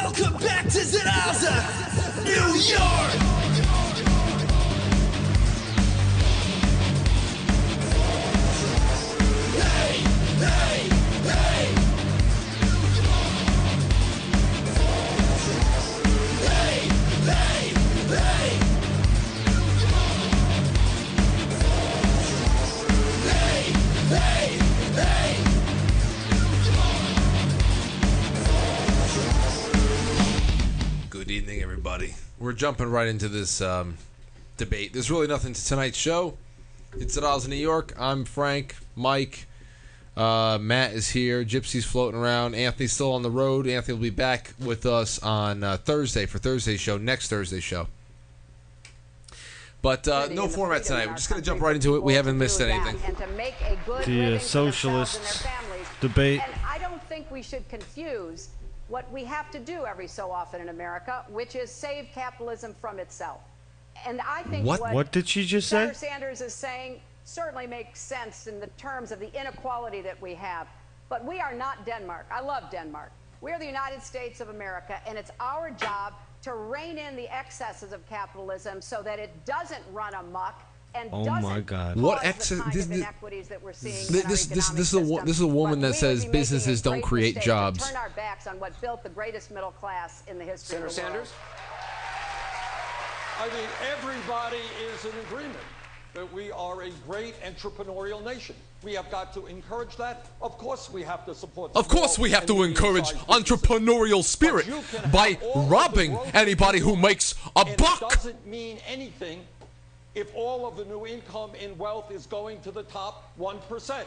Welcome back to Zedalza, New York! Hey, hey, hey! Hey, hey, hey! Hey, hey, hey! Good evening, everybody. We're jumping right into this debate. There's really nothing to tonight's show. It's Zedalza, New York. I'm Frank, Mike, Matt is here, Gypsy's floating around, Anthony's still on the road. Anthony will be back with us on Thursday for Thursday's show, next Thursday's show. But no format tonight. We're just going to jump right into it. We haven't missed anything. The socialist debate. And I don't think we should confuse what we have to do every so often in America, which is save capitalism from itself. And I think what did she just say? Senator Sanders is saying certainly makes sense in the terms of the inequality that we have. But we are not Denmark. I love Denmark. We're the United States of America, and it's our job to rein in the excesses of capitalism so that it doesn't run amok and doesn't cause what the kind of inequities that we're seeing in our this economic is a woman But that we says would be businesses making a don't great create mistake jobs. to turn our backs on what built the greatest middle class in the history Senator of the world. Sanders? I mean, everybody is in agreement that we are a great entrepreneurial nation. We have got to encourage that. Of course we have to support. Of course we have to encourage entrepreneurial spirit by robbing anybody who makes a buck. It doesn't mean anything if all of the new income in wealth is going to the top 1%.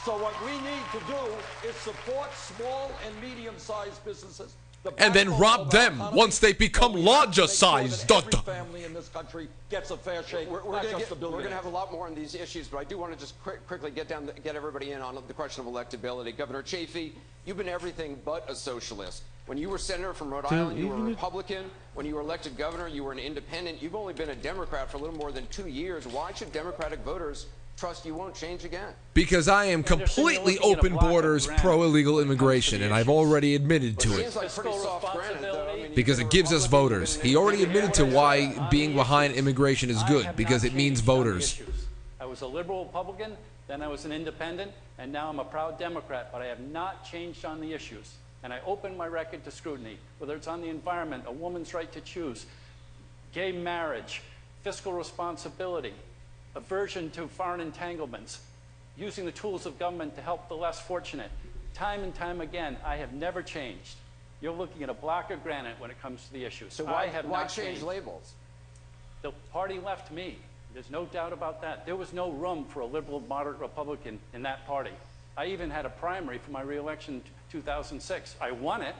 So what we need to do is support small and medium-sized businesses. And then rob them once they become larger sized. Every family in this country gets a fair shake. We're going to have a lot more on these issues, but I do want to just quickly get everybody in on the question of electability. Governor Chafee, you've been everything but a socialist. When you were senator from Rhode Island, you were a Republican. When you were elected governor, you were an independent. You've only been a Democrat for a little more than 2 years. Why should Democratic voters trust you won't change again? Because I am completely open borders, pro-illegal immigration, and I've already admitted to it. Seems like pretty soft granite, though. I mean, Because it gives us voters. He already admitted to why being behind immigration is good, because it means voters. I was a liberal Republican, then I was an independent, and now I'm a proud Democrat, but I have not changed on the issues. And I open my record to scrutiny, whether it's on the environment, a woman's right to choose, gay marriage, fiscal responsibility, aversion to foreign entanglements, using the tools of government to help the less fortunate. Time and time again, I have never changed. You're looking at a block of granite when it comes to the issues. So why change changed. labels? The party left me. There's no doubt about that. There was no room for a liberal, moderate Republican in that party. I even had a primary for my reelection in 2006. I won it,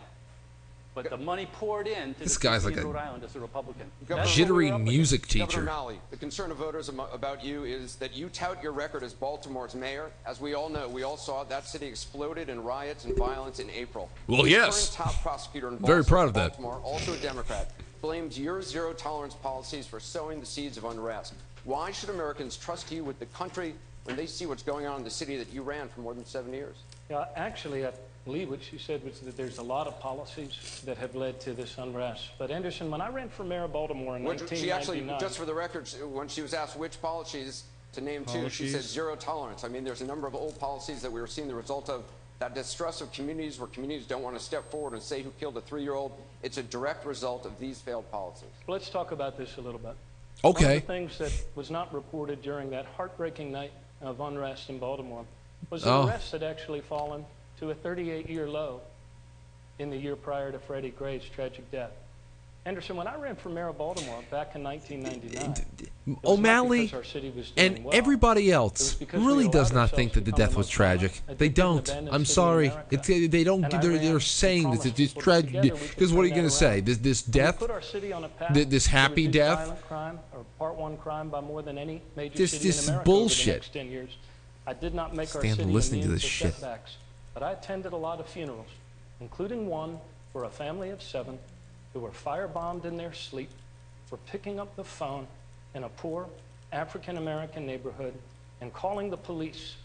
but the money poured in to This guy's like Rhode Island as a Republican. jittery music teacher. Governor Nally, the concern of voters about you is that you tout your record as Baltimore's mayor. As we all know, we all saw that city exploded in riots and violence in April. Well, the yes. current top prosecutor in Very proud of that. Baltimore, also a Democrat, blames your zero-tolerance policies for sowing the seeds of unrest. Why should Americans trust you with the country when they see what's going on in the city that you ran for more than 7 years? Yeah, actually, I believe what she said was that there's a lot of policies that have led to this unrest. But Anderson, when I ran for mayor of Baltimore in 1999... She actually, just for the record, when she was asked which policies to name two, she said zero tolerance. I mean, there's a number of old policies that we were seeing the result of, that distress of communities where communities don't want to step forward and say who killed a 3-year-old. It's a direct result of these failed policies. Let's talk about this a little bit. Okay. One of the things that was not reported during that heartbreaking night of unrest in Baltimore was that arrests had actually fallen to a 38-year low in the year prior to Freddie Gray's tragic death. Anderson, when I ran for mayor of Baltimore back in 1999, O'Malley our city was and doing well. everybody else really does not think that the death was tragic. They don't. I'm sorry. They don't. They're saying that it's tragic. Because what are you going to say? This death, this happy death, crime, or Part 1 crime by more than any major this city in America bullshit. over the next 10 years. I did not make our Stand city listening to immune this to shit. setbacks, but I attended a lot of funerals, including one for a family of 7 who were firebombed in their sleep for picking up the phone in a poor African-American neighborhood and calling the police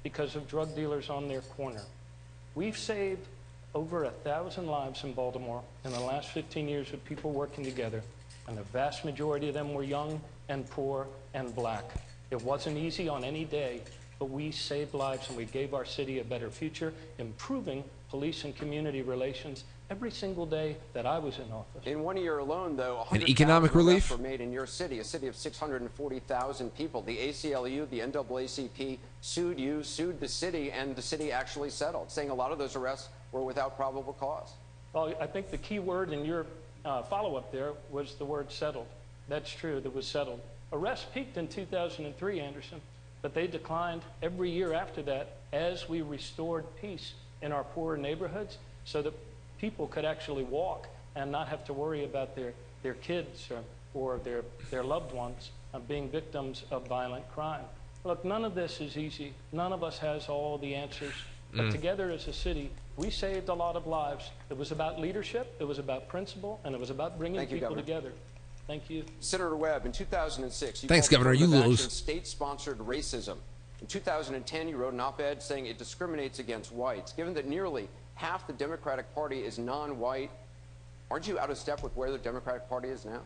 because of drug dealers on their corner. We've saved over 1,000 lives in Baltimore in the last 15 years of people working together, and the vast majority of them were young and poor and black. It wasn't easy on any day, but we saved lives and we gave our city a better future, improving police and community relations every single day that I was in office. In 1 year alone, though, 100,000 economic relief arrests were made in your city, a city of 640,000 people. The ACLU, the NAACP sued you, sued the city, and the city actually settled, saying a lot of those arrests were without probable cause. Well, I think the key word in your follow-up there was the word settled. That's true, that was settled. Arrests peaked in 2003, Anderson, but they declined every year after that as we restored peace in our poorer neighborhoods so that people could actually walk and not have to worry about their kids or their loved ones being victims of violent crime. Look, none of this is easy. None of us has all the answers. But together as a city, we saved a lot of lives. It was about leadership, it was about principle, and it was about bringing people together. Thank you. Senator Webb, in 2006, you Thanks, called Governor. You affirmative lose. action state-sponsored racism. In 2010, you wrote an op-ed saying it discriminates against whites. Given that nearly half the Democratic Party is non-white, aren't you out of step with where the Democratic Party is now?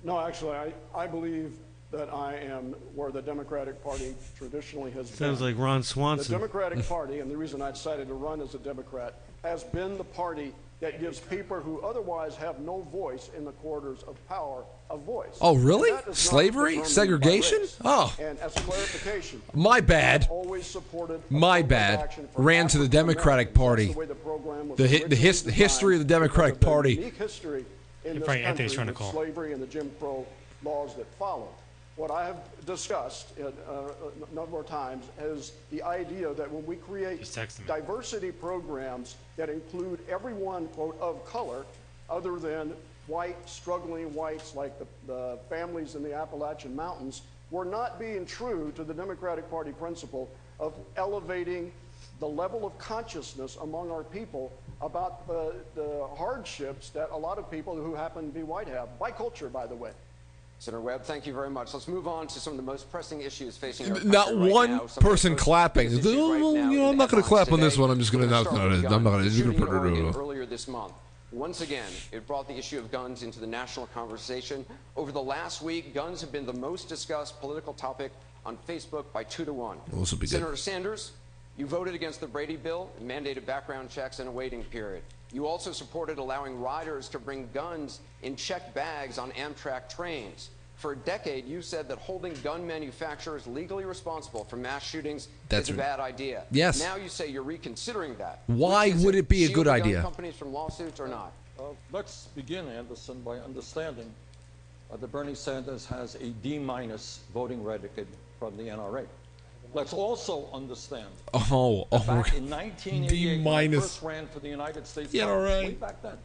No, actually, I believe that I am where the Democratic Party traditionally has been. Sounds like Ron Swanson. The Democratic Party, and the reason I decided to run as a Democrat, has been the party that gives people who otherwise have no voice in the corridors of power a voice. Oh, really? And that is not Slavery? determined by Segregation? race. Oh. And as clarification, My bad. I've always supported My affirmative bad. action for Ran to the African Democratic Americans. Party. That's the way the program was The originally history of the designed Democratic because of the Party. unique history in this Frank, Anthony's country trying to with call. slavery and the Jim Crow laws that followed. What I have discussed a number of times is the idea that when we create Just text him. diversity programs that include everyone, quote, of color, other than white, struggling whites like the families in the Appalachian Mountains, we're not being true to the Democratic Party principle of elevating the level of consciousness among our people about the hardships that a lot of people who happen to be white have, by culture, by the way. Senator Webb, thank you very much. Let's move on to some of the most pressing issues facing our country Not right one now. Some of the person most clapping. biggest issues right now in I'm not the going to clap on headlines this one. I'm just going to. today. No, We're gonna start with I'm not going to. guns. You're Shooting in going Oregon to. earlier this month. Once again, it brought the issue of guns into the national conversation. Over the last week, guns have been the most discussed political topic on Facebook by 2 to 1. Well, this will be good. Senator Sanders, you voted against the Brady bill and mandated background checks and a waiting period. You also supported allowing riders to bring guns in checked bags on Amtrak trains. For a decade, you said that holding gun manufacturers legally responsible for mass shootings is a bad idea. Yes. Now you say you're reconsidering that. Why would it be a good idea? Shield the gun companies from lawsuits or not? Let's begin, Anderson, by understanding that Bernie Sanders has a D- voting record from the NRA. Let's also understand back in 1988, when I first ran for the United States Congress, way back then,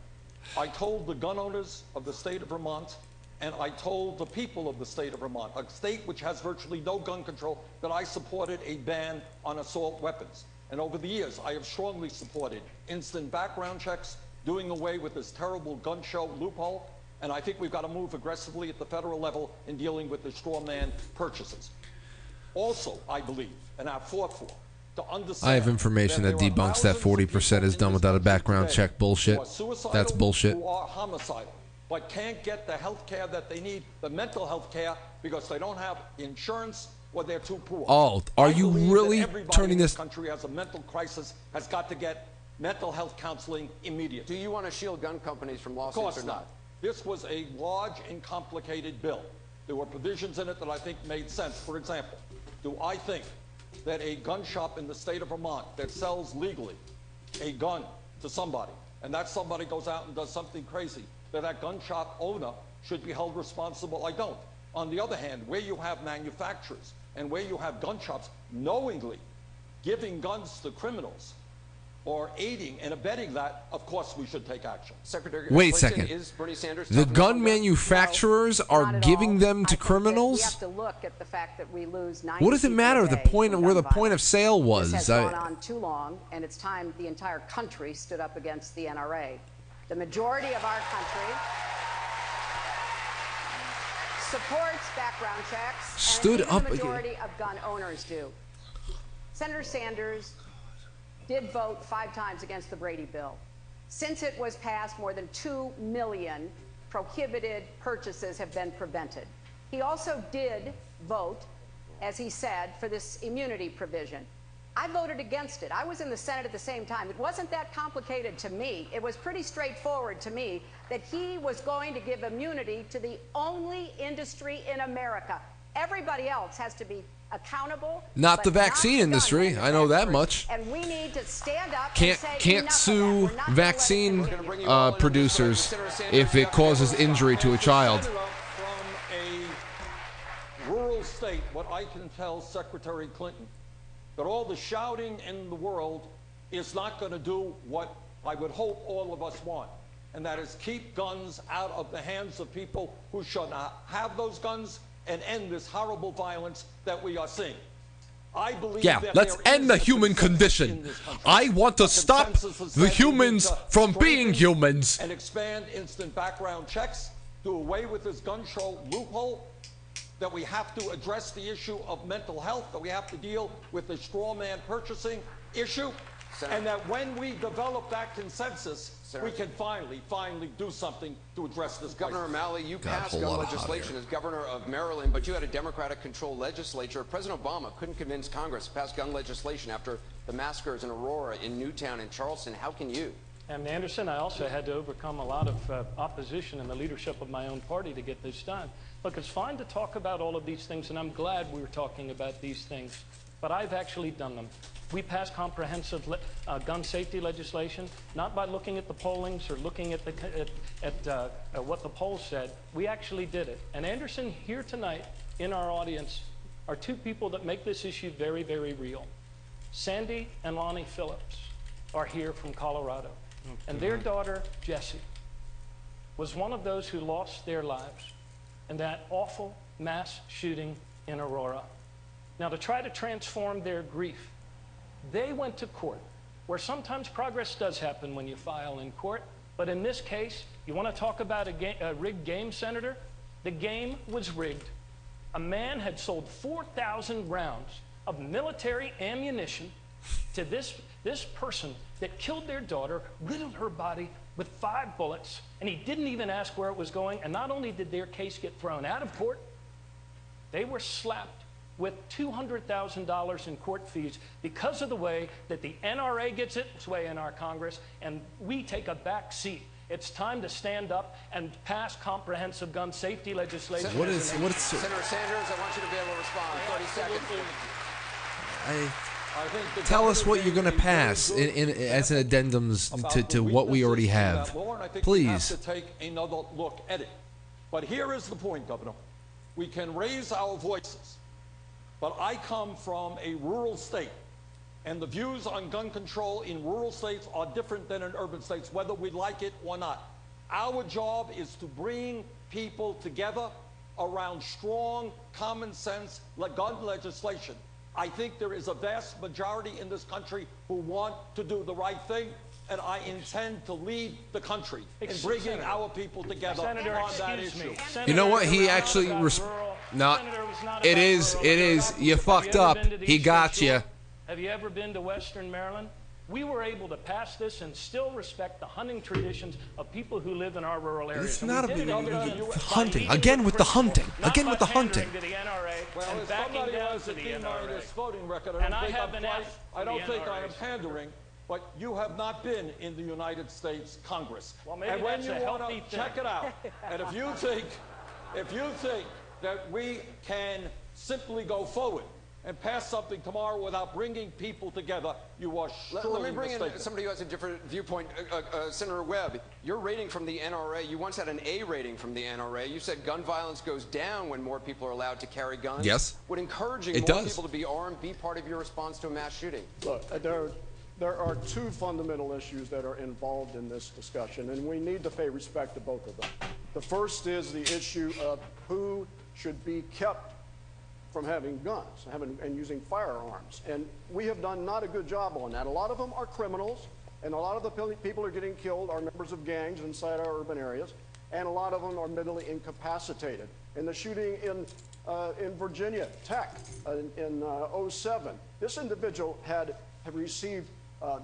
I told the gun owners of the state of Vermont, and I told the people of the state of Vermont, a state which has virtually no gun control, that I supported a ban on assault weapons. And over the years, I have strongly supported instant background checks, doing away with this terrible gun show loophole, and I think we've got to move aggressively at the federal level in dealing with the straw man purchases. Also, I believe, and I've fought for, to understand I have information that debunks that 40% is done without a background check bullshit. That's bullshit. Who are homicidal, but can't get the health care that they need, the mental health care, because they don't have insurance or they're too poor. Oh, are you really turning in this? Country has a mental crisis, has got to get mental health counseling immediately. Do you want to shield gun companies from lawsuits Of course or not? not. This was a large and complicated bill. There were provisions in it that I think made sense. For example, do I think that a gun shop in the state of Vermont that sells legally a gun to somebody, and that somebody goes out and does something crazy, that gun shop owner should be held responsible? I don't. On the other hand, where you have manufacturers and where you have gun shops knowingly giving guns to criminals or aiding and abetting that, of course we should take action. Secretary Wait a Clinton, second. is Bernie Sanders The talking gun about manufacturers are giving them to criminals? We have to look at the fact that we lose 90 What does it matter? The point where the point of sale was. This has gone on too long, and it's time the entire country stood up against the NRA. The majority of our country supports background checks, Stood and up the again. majority of gun owners do. Senator Sanders, did vote 5 times against the Brady bill. Since it was passed, more than 2 million prohibited purchases have been prevented. He also did vote, as he said, for this immunity provision. I voted against it. I was in the Senate at the same time. It wasn't that complicated to me. It was pretty straightforward to me that he was going to give immunity to the only industry in America. Everybody else has to be accountable. Not the vaccine industry. I know that much. And we need to stand up Can't sue vaccine producers if it causes injury to a child. From a rural state, what I can tell Secretary Clinton, that all the shouting in the world is not going to do what I would hope all of us want, and that is keep guns out of the hands of people who should not have those guns and end this horrible violence that we are seeing. I believe that let's end the human condition. I want to stop the humans from being humans. And expand instant background checks, do away with this gun show loophole, that we have to address the issue of mental health, that we have to deal with the straw man purchasing issue, and that when we develop that consensus, we can finally do something to address this crisis. Governor O'Malley, you passed gun legislation as governor of Maryland, but you had a Democratic-controlled legislature. President Obama couldn't convince Congress to pass gun legislation after the massacres in Aurora, in Newtown, and Charleston. How can you? And Anderson, I also had to overcome a lot of opposition in the leadership of my own party to get this done. Look, it's fine to talk about all of these things, and I'm glad we're talking about these things, but I've actually done them. We passed comprehensive gun safety legislation, not by looking at the pollings or looking at what the polls said. We actually did it. And Anderson, here tonight in our audience are 2 people that make this issue very, very real. Sandy and Lonnie Phillips are here from Colorado. And their daughter, Jessie, was one of those who lost their lives in that awful mass shooting in Aurora. Now, to try to transform their grief, they went to court, where sometimes progress does happen when you file in court. But in this case, you want to talk about a rigged game, Senator? The game was rigged. A man had sold 4,000 rounds of military ammunition to this person that killed their daughter, riddled her body with 5 bullets, and he didn't even ask where it was going. And not only did their case get thrown out of court, they were slapped with $200,000 in court fees because of the way that the NRA gets its way in our Congress, and we take a back seat. It's time to stand up and pass comprehensive gun safety legislation. Senator Sanders, I want you to be able to respond. 30 seconds. Tell us what you're going to pass as an addendums to what we already have. Please. We have to take another look at it. But here is the point, Governor. We can raise our voices, but I come from a rural state, and the views on gun control in rural states are different than in urban states, whether we like it or not. Our job is to bring people together around strong, common sense gun legislation. I think there is a vast majority in this country who want to do the right thing, and I intend to lead the country in bringing our people together on that issue. You know what? He actually... It is. You fucked up. He got you. Have you ever been to Western Maryland? We were able to pass this and still respect the hunting traditions of people who live in our rural areas. It's not hunting. Again with the hunting. Again with the hunting. Well, as somebody has a D-minus voting record, I don't think I am pandering, but you have not been in the United States Congress. Well, maybe and when that's you a want to healthy check it out, and if you think that we can simply go forward and pass something tomorrow without bringing people together, you are surely Let me bring mistaken. in somebody who has a different viewpoint. Senator Webb, your rating from the NRA, you once had an A rating from the NRA. You said gun violence goes down when more people are allowed to carry guns. Yes. Would encouraging more people to be armed be part of your response to a mass shooting? Look, there are 2 fundamental issues that are involved in this discussion, and we need to pay respect to both of them. The first is the issue of who should be kept from having guns and using firearms. And we have done not a good job on that. A lot of them are criminals, and a lot of the people who are getting killed are members of gangs inside our urban areas, and a lot of them are mentally incapacitated. In the shooting in Virginia Tech in 07, this individual had received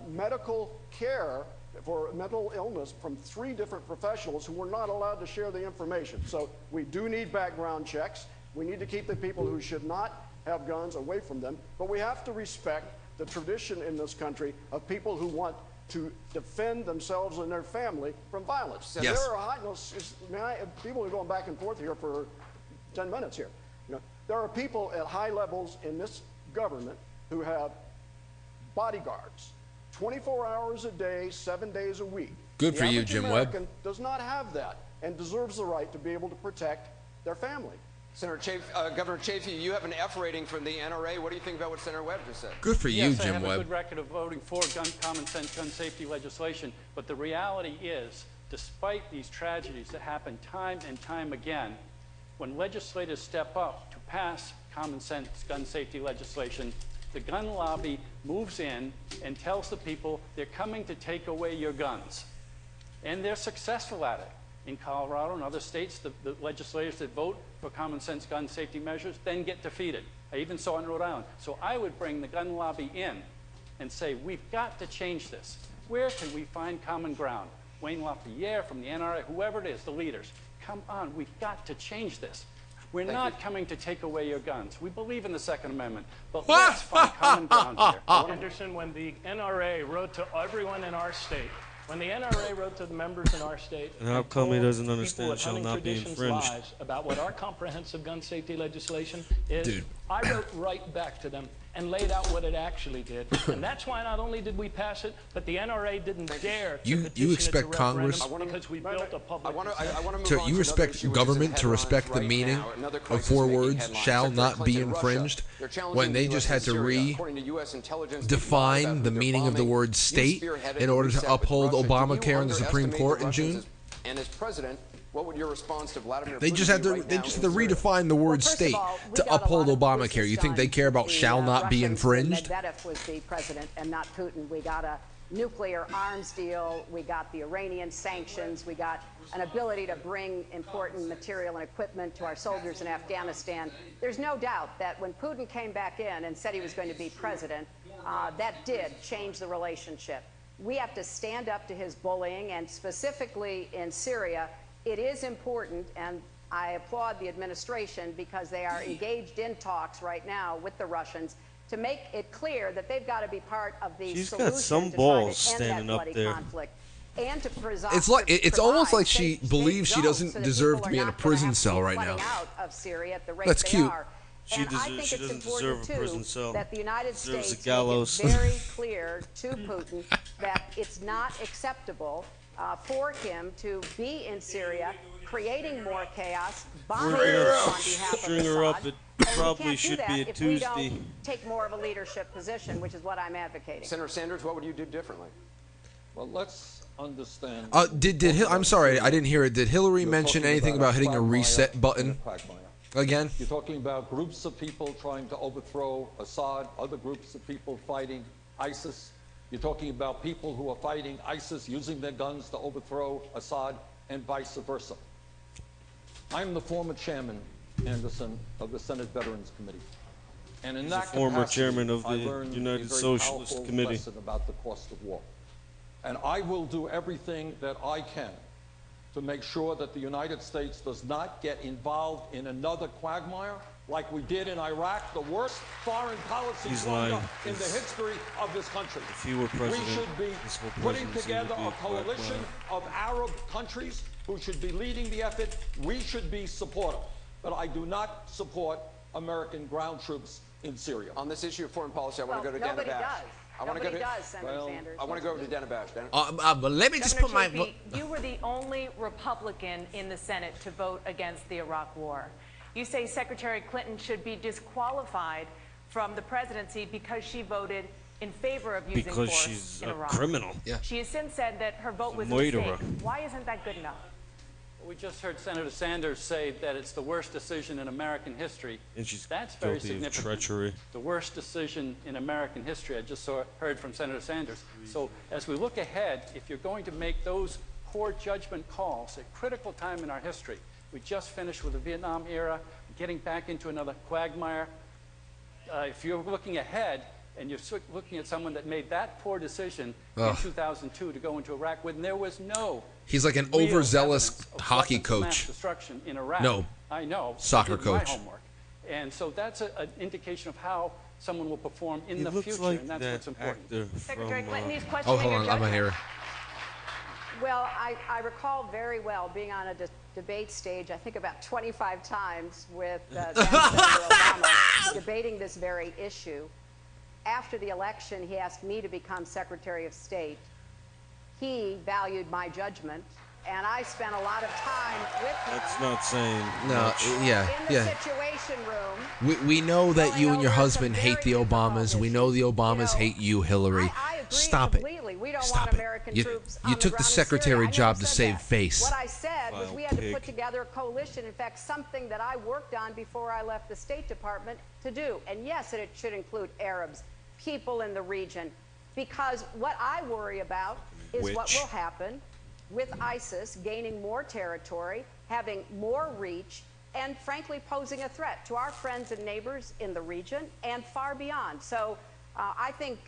medical care for mental illness from 3 different professionals who were not allowed to share the information. So we do need background checks. We need to keep the people who should not have guns away from them. But we have to respect the tradition in this country of people who want to defend themselves and their family from violence. And yes. There are people are going back and forth here for 10 minutes here. You know, there are people at high levels in this government who have bodyguards 24 hours a day, 7 days a week. Good for you, Jim Webb. The American does not have that and deserves the right to be able to protect their family. Governor Chafee, you have an F rating from the NRA. What do you think about what Senator Webb just said? Good for you, yes, Jim I have Webb. a good record of voting for common sense gun safety legislation, but the reality is, despite these tragedies that happen time and time again, when legislators step up to pass common sense gun safety legislation, the gun lobby moves in and tells the people they're coming to take away your guns. And they're successful at it. In Colorado and other states, the legislators that vote for common sense gun safety measures then get defeated. I even saw it in Rhode Island. So I would bring the gun lobby in and say, we've got to change this. Where can we find common ground? Wayne LaPierre from the NRA, whoever it is, the leaders, come on, we've got to change this. We're not coming to take away your guns. We believe in the Second Amendment, but let's find common ground here. Anderson, when the NRA wrote to everyone in our state, when the NRA wrote to the members in our state, and how come he doesn't understand people shall not be infringed? lies about what our comprehensive gun safety legislation is, Dude. I wrote right back to them and laid out what it actually did. And that's why not only did we pass it, but the NRA didn't dare to petition you expect it to Congress because we built a public you respect government to respect the meaning of 4 words, shall not be infringed, when they just had to redefine the meaning of the word state in order to uphold Obamacare in the Supreme Court in June? And as president, what would your response to Vladimir They just had to redefine the word state to uphold Obamacare. You think they care about shall not be infringed? Medvedev was the president and not Putin. We got a nuclear arms deal. We got the Iranian sanctions. We got an ability to bring important material and equipment to our soldiers in Afghanistan. There's no doubt that when Putin came back in and said he was going to be president, that did change the relationship. We have to stand up to his bullying, and specifically in Syria, it is important, and I applaud the administration because they are engaged in talks right now with the Russians to make it clear that they've got to be part of the She's solution got some to balls try to end standing that up bloody there. conflict. And to It's almost like she safe believes she zones doesn't so that deserve people to are be in a not gonna prison have to cell be right flooding now. out of Syria at the rate That's they cute. are. She And I think she it's doesn't important, deserve a prison cell. that the United Deserves a States gallows. make it very clear to Putin that it's not acceptable for him to be in Syria, creating more chaos, bombing on behalf of String her up. Assad. It And we probably can't should do that be a if we don't Tuesday. take more of a leadership position, which is what I'm advocating. Senator Sanders, what would you do differently? Well, let's understand. I'm sorry, I didn't hear it. Did Hillary mention anything about hitting a reset button again? You're talking about groups of people trying to overthrow Assad, other groups of people fighting ISIS. You're talking about people who are fighting ISIS using their guns to overthrow Assad, and vice versa. I'm the former chairman, Anderson, of the Senate Veterans Committee. And in that former capacity, chairman of I the learned United a very Socialist powerful Committee. lesson about the cost of war. And I will do everything that I can to make sure that the United States does not get involved in another quagmire like we did in Iraq, the worst foreign policy blunder in the history of this country. If he were president, we should be this whole putting presidency together would be a coalition of Arab countries who should be leading the effort. We should be supportive. But I do not support American ground troops in Syria. On this issue of foreign policy, I want to go to Dana Nobody Bash. does. Nobody does, Senator Sanders. I want to go over to Dana Bash. Dana? But let me just put Governor my... Chafee, you were the only Republican in the Senate to vote against the Iraq War. You say Secretary Clinton should be disqualified from the presidency because she voted in favor of using Because force she's in a Iraq. criminal. Yeah. She has since said that her vote was a murderer. mistake. Why isn't that good enough? We just heard Senator Sanders say that it's the worst decision in American history. And she's That's very guilty of significant. treachery. The worst decision in American history. I just heard from Senator Sanders. So as we look ahead, if you're going to make those poor judgment calls at a critical time in our history, we just finished with the Vietnam era, getting back into another quagmire. If you're looking ahead, And you're looking at someone that made that poor decision in 2002 to go into Iraq when there was no. He's like an real overzealous evidence of hockey weapons of mass coach. Destruction in Iraq. No. I know. Soccer I did coach. My homework. And so that's an indication of how someone will perform in He the looks future, like and that's that what's important. actor Secretary from, Clinton, he's Oh, questioning hold your on. I'm judgment. here. Well, I recall very well being on a debate stage, I think about 25 times, with then Senator Obama debating this very issue. After the election, he asked me to become Secretary of State. He valued my judgment, and I spent a lot of time with him. That's not saying No, much. yeah, In the yeah. Situation Room. We know that going you and your over husband some hate the very Obamas. difficult We know the issues. Obamas hate you, Hillary. I agree Stop it. completely. We don't Stop want it. American You troops took on the the ground in secretary Syria. I job never to said save that. face. What I said was Vile we had to pig. put together a coalition. In fact, something that I worked on before I left the State Department to do. And yes, it should include Arabs, people in the region, because what I worry about is what Which? will happen with ISIS gaining more territory, having more reach, and frankly posing a threat to our friends and neighbors in the region and far beyond. So I think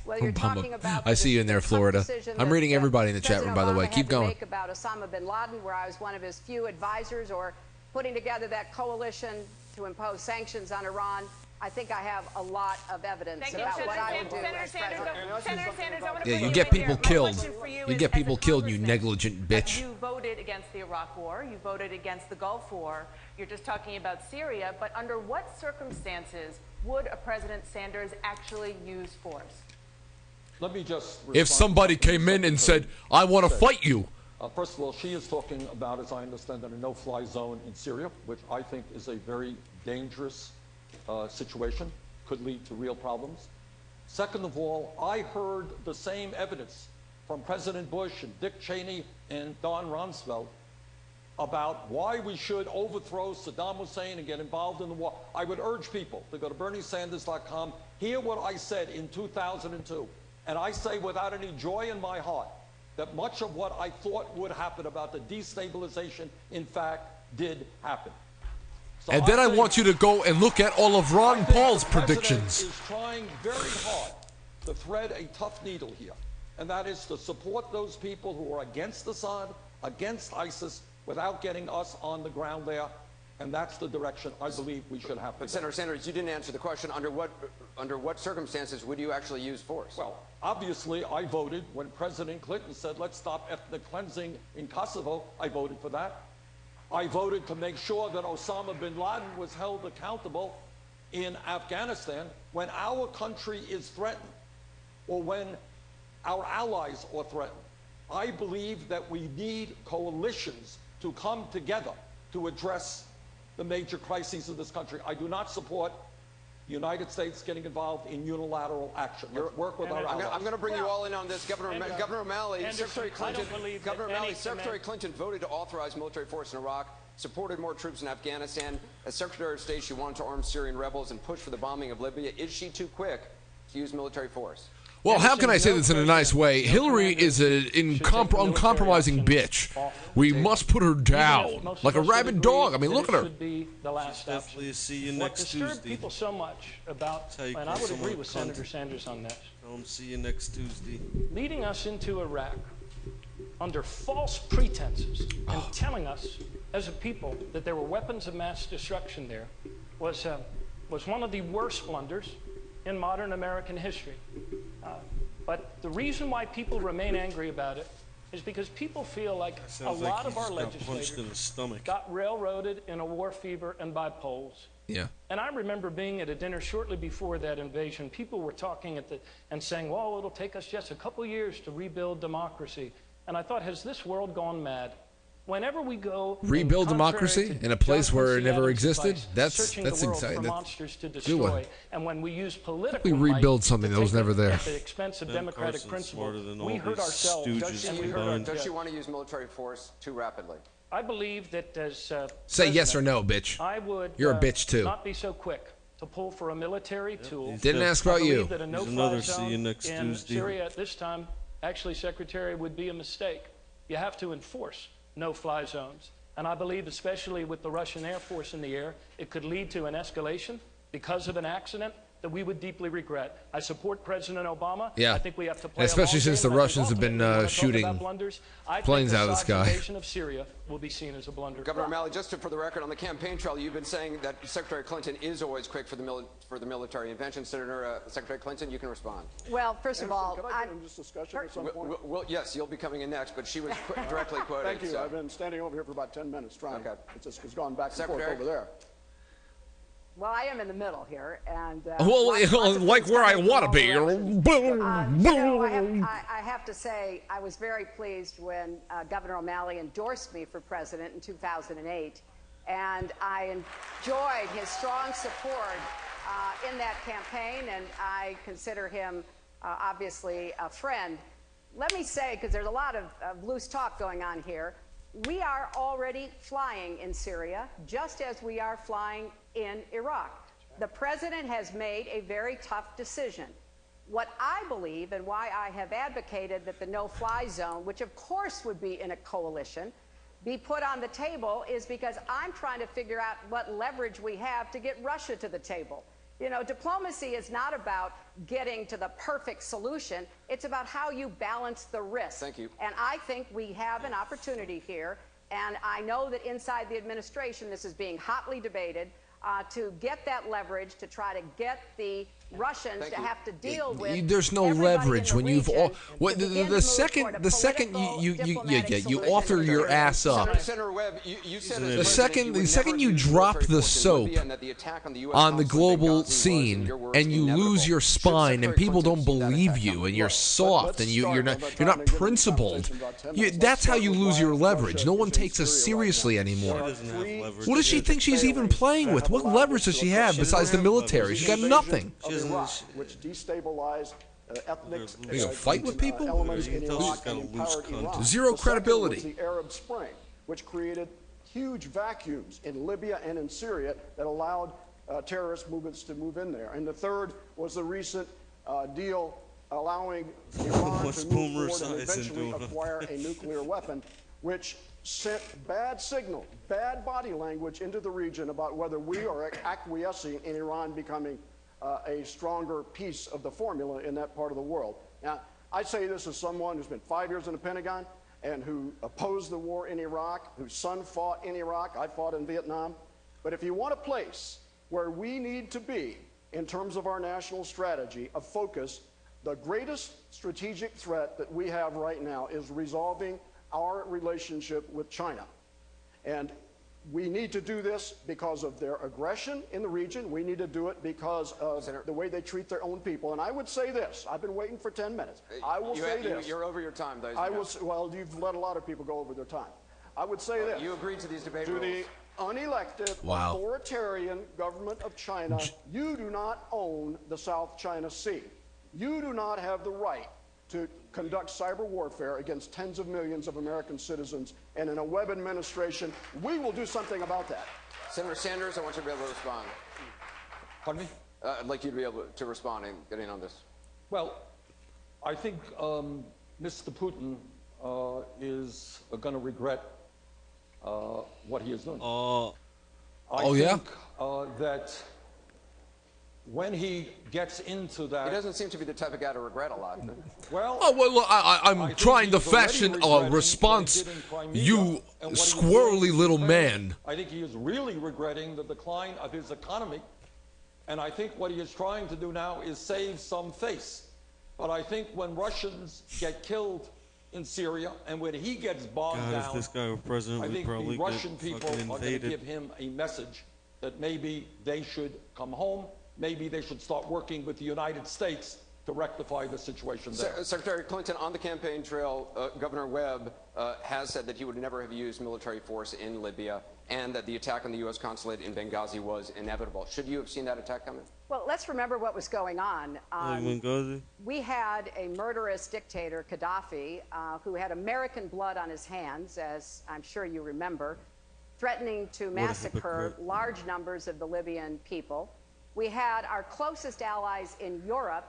whether you're talking about I see you in there, the tough Florida. decision I'm that, reading everybody in the chat room, President by the Obama way. had Keep to going. make about Osama bin Laden, where I was one of his few advisors, or putting together that coalition to impose sanctions on Iran, I think I have a lot of evidence Thank you, about Senator what I would do Senator as Sanders. president. Senator Sanders, I want to Yeah, put you you get in here. people My killed. question for you You is, get as people a killed, you congressman, negligent bitch. You voted against the Iraq War. You voted against the Gulf War. You're just talking about Syria. But under what circumstances would a President Sanders actually use force? Let me just If somebody came in and said, I want to fight you. First of all, she is talking about, as I understand it, a no-fly zone in Syria, which I think is a very dangerous situation, could lead to real problems. Second of all, I heard the same evidence from President Bush and Dick Cheney and Don Rumsfeld about why we should overthrow Saddam Hussein and get involved in the war. I would urge people to go to BernieSanders.com, hear what I said in 2002, and I say without any joy in my heart that much of what I thought would happen about the destabilization, in fact, did happen. So And then I think- want you to go and look at all of I Ron think Paul's the president predictions. is trying very hard to thread a tough needle here, and that is to support those people who are against Assad, against ISIS, without getting us on the ground there, and that's the direction I believe we should have to But go. Senator Sanders, you didn't answer the question. Under what circumstances would you actually use force? Well, obviously, I voted when President Clinton said, let's stop ethnic cleansing in Kosovo. I voted for that. I voted to make sure that Osama bin Laden was held accountable in Afghanistan when our country is threatened or when our allies are threatened. I believe that we need coalitions to come together to address the major crises of this country. I do not support the United States getting involved in unilateral action. Let's work with our allies. I'm going to bring you all in on this. Governor O'Malley, Anderson, Secretary I don't Clinton, believe that Governor O'Malley, any Secretary Clinton voted to authorize military force in Iraq, supported more troops in Afghanistan. As Secretary of State, she wanted to arm Syrian rebels and push for the bombing of Libya. Is she too quick to use military force? Well, how can I say this in a nice way? Hillary is an uncompromising bitch. We must put her down like a rabid dog. I mean, look at her. Should be the last option. Definitely see you What next disturbed Tuesday. people so much about, Tell you and I would someone agree with cunt. Senator Sanders on this, Tell 'em see you next Tuesday. leading us into Iraq under false pretenses and telling us as a people that there were weapons of mass destruction there was one of the worst blunders in modern American history. But the reason why people remain angry about it is because people feel like a Sounds lot like of he our just got punched in legislators the stomach. got railroaded in a war fever and by polls. Yeah. And I remember being at a dinner shortly before that invasion. People were talking and saying, well, it'll take us just a couple years to rebuild democracy. And I thought, has this world gone mad? Whenever we go Rebuild democracy in a place where it never existed? That's searching the world exciting. for That's monsters to a good destroy. one. And when we use political We rebuild might something to that was take never it there. at the expense of Ben democratic Carson's smarter principle, than we all hurt these ourselves stooges just as we hurt our combined. Does she judges. want to use military force too rapidly? I believe that as Say yes or president, no, bitch. I would You're a bitch, too. not be so quick to pull for a military tool. Didn't ask about I believe you. that a Here's no-fly another see you zone next in Tuesday. Syria at this time, actually, Secretary, would be a mistake. You have to enforce no-fly zones. And I believe, especially with the Russian Air Force in the air, it could lead to an escalation because of an accident. that we would deeply regret. I support President Obama. Yeah. I think we have to play Especially a long since game, the and I think Russians have been ultimately, when we talk shooting about blunders, I planes think out of the Assad's sky. invasion of Syria will be seen as a blunder. Governor O'Malley, just for the record, on the campaign trail, you've been saying that Secretary Clinton is always quick for the military intervention. Senator Secretary Clinton, you can respond. Well, first of all, Can I get in this discussion at some point? Well, yes, you'll be coming in next, but she was directly quoted. Thank you. So. I've been standing over here for about 10 minutes trying. Okay. It's gone back and Secretary? forth over there. well, I am in the middle here, and Well, lots of like things where I coming want to from be. all directions. So I I have to say, I was very pleased when Governor O'Malley endorsed me for president in 2008, and I enjoyed his strong support in that campaign, and I consider him obviously a friend. Let me say, because there's a lot of loose talk going on here, we are already flying in Syria, just as we are flying in Iraq. The president has made a very tough decision. What I believe, and why I have advocated that the no-fly zone, which of course would be in a coalition, be put on the table, is because I'm trying to figure out what leverage we have to get Russia to the table. You know, diplomacy is not about getting to the perfect solution. It's about how you balance the risk. Thank you. And I think we have an opportunity here, and I know that inside the administration this is being hotly debated, to get that leverage to try to get the Russians to have to deal with. There's no leverage when you've all. What, the second you offer your ass up. Senator Webb, you said The second you drop the soap on the global scene and you lose your spine and people don't believe you and you're soft and you're not principled, that's how you lose your leverage. No one takes us seriously anymore. What does she think she's even playing with? What leverage does she have besides the military? She's got nothing. Which destabilized ethnic You gonna fight with people? elements in Iraq and empowered Iran. Zero The second credibility. was the Arab Spring, which created huge vacuums in Libya and in Syria that allowed terrorist movements to move in there. And the third was the recent deal allowing Iran to move forward and eventually acquire a nuclear weapon, which sent bad signal, bad body language into the region about whether we are acquiescing in Iran becoming a stronger piece of the formula in that part of the world. Now, I say this as someone who's been 5 years in the Pentagon and who opposed the war in Iraq, whose son fought in Iraq, I fought in Vietnam. But if you want a place where we need to be in terms of our national strategy of focus, the greatest strategic threat that we have right now is resolving our relationship with China. And we need to do this because of their aggression in the region. We need to do it because of the way they treat their own people. And I would say this. I've been waiting for 10 minutes. I will say this. You're over your time, though. Well, you've let a lot of people go over their time. I would say this. You agreed to these debate rules. To the unelected, authoritarian government of China, you do not own the South China Sea. You do not have the right to conduct cyber warfare against tens of millions of American citizens, and in a Webb administration, we will do something about that. Senator Sanders, I want you to be able to respond. Pardon me? I'd like you to be able to respond and get in on this. Well, I think Mr. Putin is going to regret what he has done. I think that when he gets into that... He doesn't seem to be the type of guy to regret a lot. Well, I'm trying to fashion a response, you squirrely little man. I think he is really regretting the decline of his economy, and I think what he is trying to do now is save some face. But I think when Russians get killed in Syria, and when he gets bogged down, if this guy were president, I think probably the Russian people are going to invaded. give him a message that maybe they should come home. Maybe they should start working with the United States to rectify the situation there. Secretary Clinton, on the campaign trail, Governor Webb has said that he would never have used military force in Libya and that the attack on the U.S. consulate in Benghazi was inevitable. Should you have seen that attack coming? Well, let's remember what was going on. We had a murderous dictator, Gaddafi, who had American blood on his hands, as I'm sure you remember, threatening to massacre large numbers of the Libyan people. We had our closest allies in Europe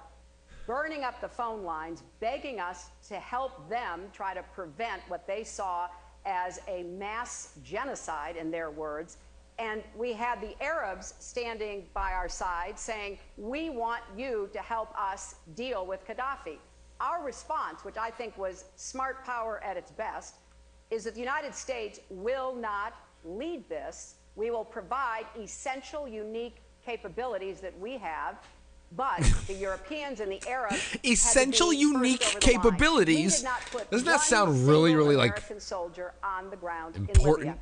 burning up the phone lines, begging us to help them try to prevent what they saw as a mass genocide, in their words. And we had the Arabs standing by our side saying, we want you to help us deal with Gaddafi. Our response, which I think was smart power at its best, is that the United States will not lead this. We will provide essential, unique capabilities that we have, but the Europeans and the Arabs essential, unique capabilities. Doesn't that sound really like American soldier on the ground important? In Libya.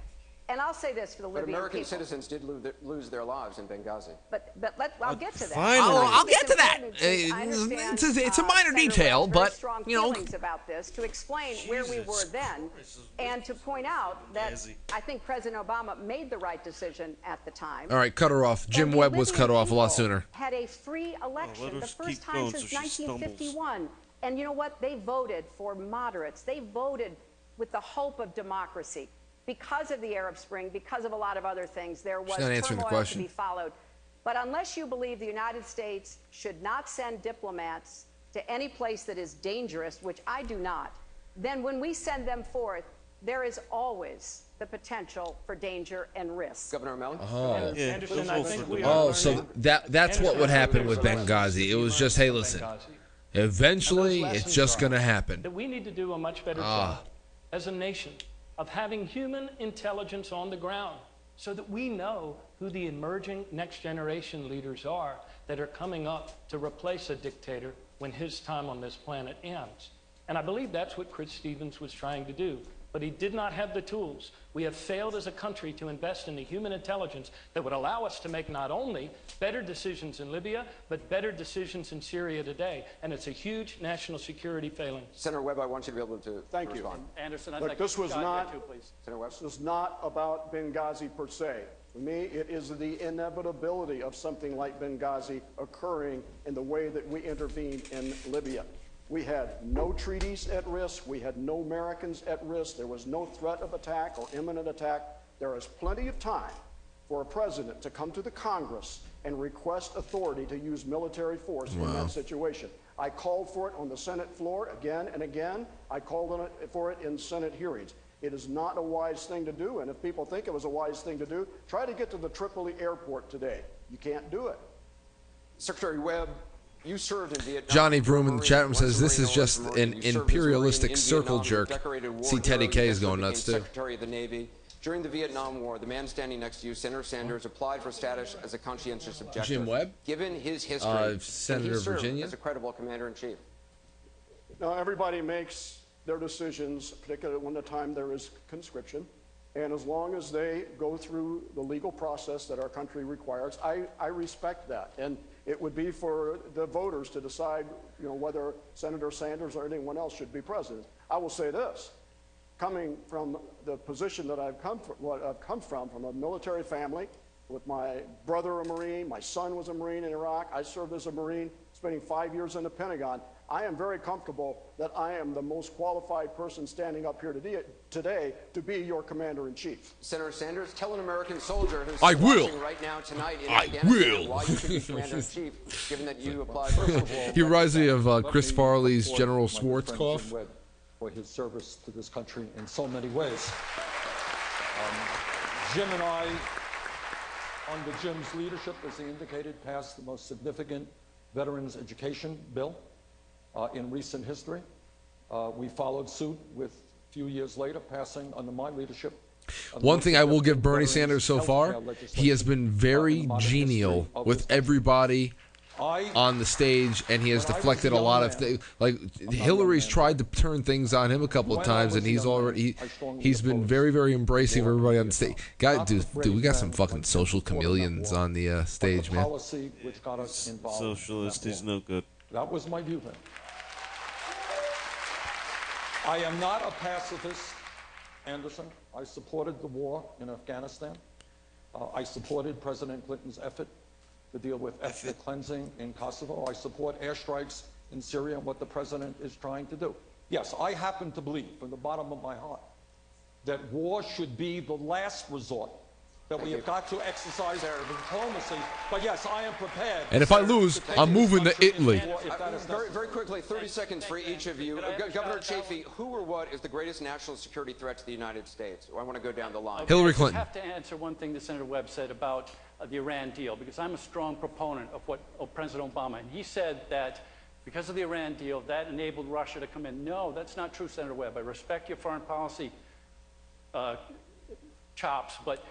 And I'll say this for the Libyan American people. citizens did lose their lives in Benghazi. But I'll get to that. I'll get to that. It's a minor detail, but strong you know. feelings about this to explain where we were then, and to point out that I think President Obama made the right decision at the time. All right, cut her off. Jim Webb was cut off a lot sooner. Had a free election, the first time since 1951. And you know what? They voted for moderates. They voted with the hope of democracy. Because of the Arab Spring, because of a lot of other things, there was turmoil to be followed. But unless you believe the United States should not send diplomats to any place that is dangerous, which I do not, then when we send them forth, there is always the potential for danger and risk. Governor O'Malley? So that's what would happen with Benghazi. It was just, hey, listen, eventually it's just going to happen. That we need to do a much better job as a nation of having human intelligence on the ground so that we know who the emerging next generation leaders are that are coming up to replace a dictator when his time on this planet ends. And I believe that's what Chris Stevens was trying to do. But he did not have the tools. We have failed as a country to invest in the human intelligence that would allow us to make not only better decisions in Libya, but better decisions in Syria today. And it's a huge national security failing. Senator Webb, I want you to be able to Thank respond. you. Anderson, I'd Look, like this to was Scott not, here too, please. Senator Webb? This is not about Benghazi per se. For me, it is the inevitability of something like Benghazi occurring in the way that we intervened in Libya. We had no treaties at risk. We had no Americans at risk. There was no threat of attack or imminent attack. There is plenty of time for a president to come to the Congress and request authority to use military force in that situation. I called for it on the Senate floor again and again. I called for it in Senate hearings. It is not a wise thing to do, and if people think it was a wise thing to do, try to get to the Tripoli airport today. You can't do it. Secretary Webb, you served in Vietnam. Johnny Broom in the chat room says this is just an imperialistic circle jerk. See, Teddy K is going nuts too. Secretary of the Navy. During the Vietnam War, the man standing next to you, Senator Sanders, applied for status as a conscientious objector. Jim Webb? Given his history, Senator of Virginia, as a credible commander-in-chief. Now, everybody makes their decisions, particularly when the time there is conscription. And as long as they go through the legal process that our country requires, I respect that. And it would be for the voters to decide, you know, whether Senator Sanders or anyone else should be president. I will say this, coming from the position that I've come from a military family, with my brother a Marine, my son was a Marine in Iraq, I served as a Marine, spending 5 years in the Pentagon. I am very comfortable that I am the most qualified person standing up here today to be your commander-in-chief. Senator Sanders, tell an American soldier who's watching right now tonight in Afghanistan why you should be commander-in-chief, given that you applied for he reminds me of Chris Farley's General Schwarzkopf. For his service to this country in so many ways. Jim and I, under Jim's leadership, as he indicated, passed the most significant veterans education bill in recent history. We followed suit with, a few years later, passing under my leadership. One thing I will give Bernie Sanders so far, he has been very genial with everybody on the stage, and he has deflected a lot of things. Like Hillary's tried to turn things on him a couple of times, and he's been very, very embracing of everybody on the stage. Dude, we got some fucking social chameleons on the stage, man. Socialist is no good. That was my view then. I am not a pacifist, Anderson. I supported the war in Afghanistan. I supported President Clinton's effort to deal with ethnic cleansing in Kosovo. I support airstrikes in Syria and what the president is trying to do. Yes, I happen to believe from the bottom of my heart that war should be the last resort that we have got to exercise diplomacy. But yes, I am prepared. And if I lose, I'm moving to Italy. Very quickly, 30 seconds for each of you. Governor Chafee, who or what is the greatest national security threat to the United States? I want to go down the line. Hillary Clinton. I have to answer one thing that Senator Webb said about the Iran deal, because I'm a strong proponent of President Obama. And he said that because of the Iran deal, that enabled Russia to come in. No, that's not true, Senator Webb. I respect your foreign policy chops, but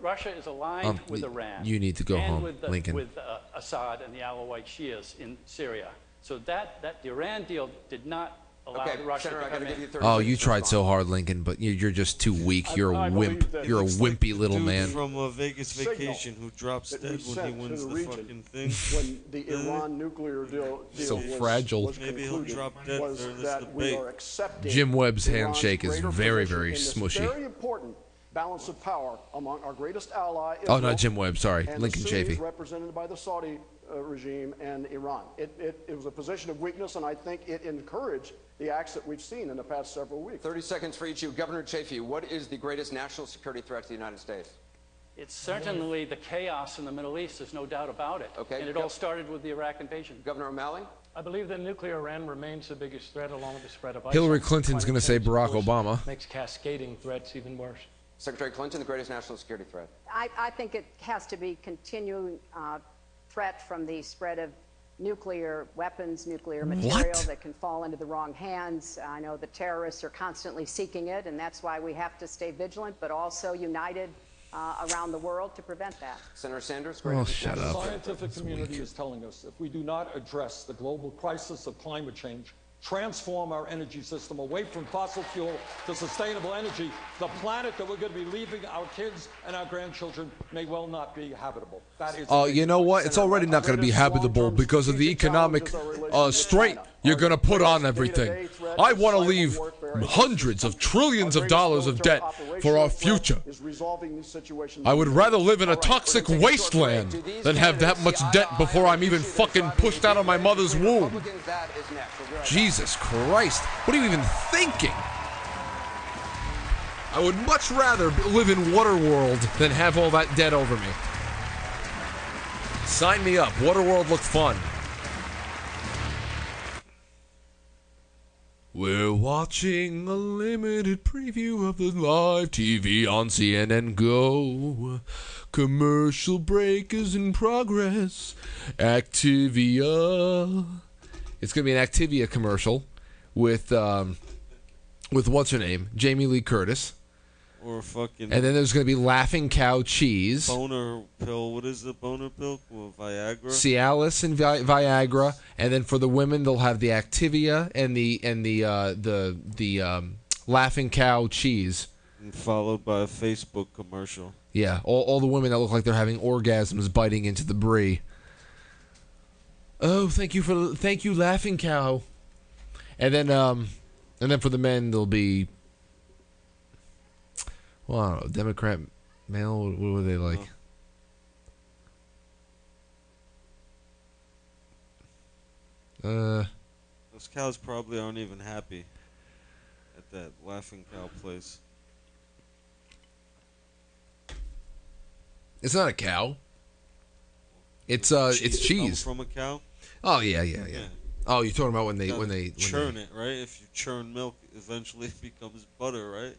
Russia is aligned with Iran. You need to go home, Lincoln. With Assad and the Alawite Shias in Syria. So that the Iran deal did not allow Russia to come in. Oh, you tried so hard, Lincoln, but you're just too weak. You're a wimp. You're a wimpy little man. From a Vegas vacation who drops dead when he wins the fucking thing. When the Iran nuclear deal so was, fragile. Was Maybe he'll drop dead during this debate. Jim Webb's handshake is very, very smushy. Very important balance of power among our greatest ally. Oh, not Jim Webb. Sorry, and Lincoln the Sunnis Chafee. represented by the Saudi regime and Iran. It was a position of weakness, and I think it encouraged the acts that we've seen in the past several weeks. 30 seconds for each of you. Governor Chafee, what is the greatest national security threat to the United States? It's certainly the chaos in the Middle East. There's no doubt about it. Okay. And it all started with the Iraq invasion. Governor O'Malley? I believe that nuclear Iran remains the biggest threat, along with the spread of ISIL. Hillary Clinton's going to say Barack Obama. Makes cascading threats even worse. Secretary Clinton, the greatest national security threat. I think it has to be continuing threat from the spread of nuclear weapons, nuclear material that can fall into the wrong hands. I know the terrorists are constantly seeking it, and that's why we have to stay vigilant, but also united around the world to prevent that. Senator Sanders, shut up. The scientific community is telling us if we do not address the global crisis of climate change, transform our energy system away from fossil fuel to sustainable energy, the planet that we're going to be leaving our kids and our grandchildren may well not be habitable. That is. You know what? It's already not going to be habitable because of the economic strain you're going to put on everything. I want to leave hundreds of trillions of dollars of debt for our future. I would rather live in a toxic wasteland than have that much debt before I'm even fucking pushed out of my mother's womb. Jesus Christ. What are you even thinking? I would much rather live in Waterworld than have all that debt over me. Sign me up. Waterworld looked fun. We're watching a limited preview of the live TV on CNN Go. Commercial break is in progress. Activia. It's going to be an Activia commercial with what's her name? Jamie Lee Curtis. Or fucking. And then there's going to be Laughing Cow cheese. Boner pill. What is the boner pill? Well, Viagra. Cialis and Viagra. And then for the women, they'll have the Activia and the Laughing Cow cheese. And followed by a Facebook commercial. Yeah, all the women that look like they're having orgasms biting into the brie. Oh, thank you, Laughing Cow. And then for the men, there'll be. Well, I don't know, Democrat male. What were they like? Those cows probably aren't even happy at that Laughing Cow place. It's not a cow. It's cheese from a cow. Oh yeah. Oh, you're talking about when they churn it, right? If you churn milk, eventually it becomes butter, right?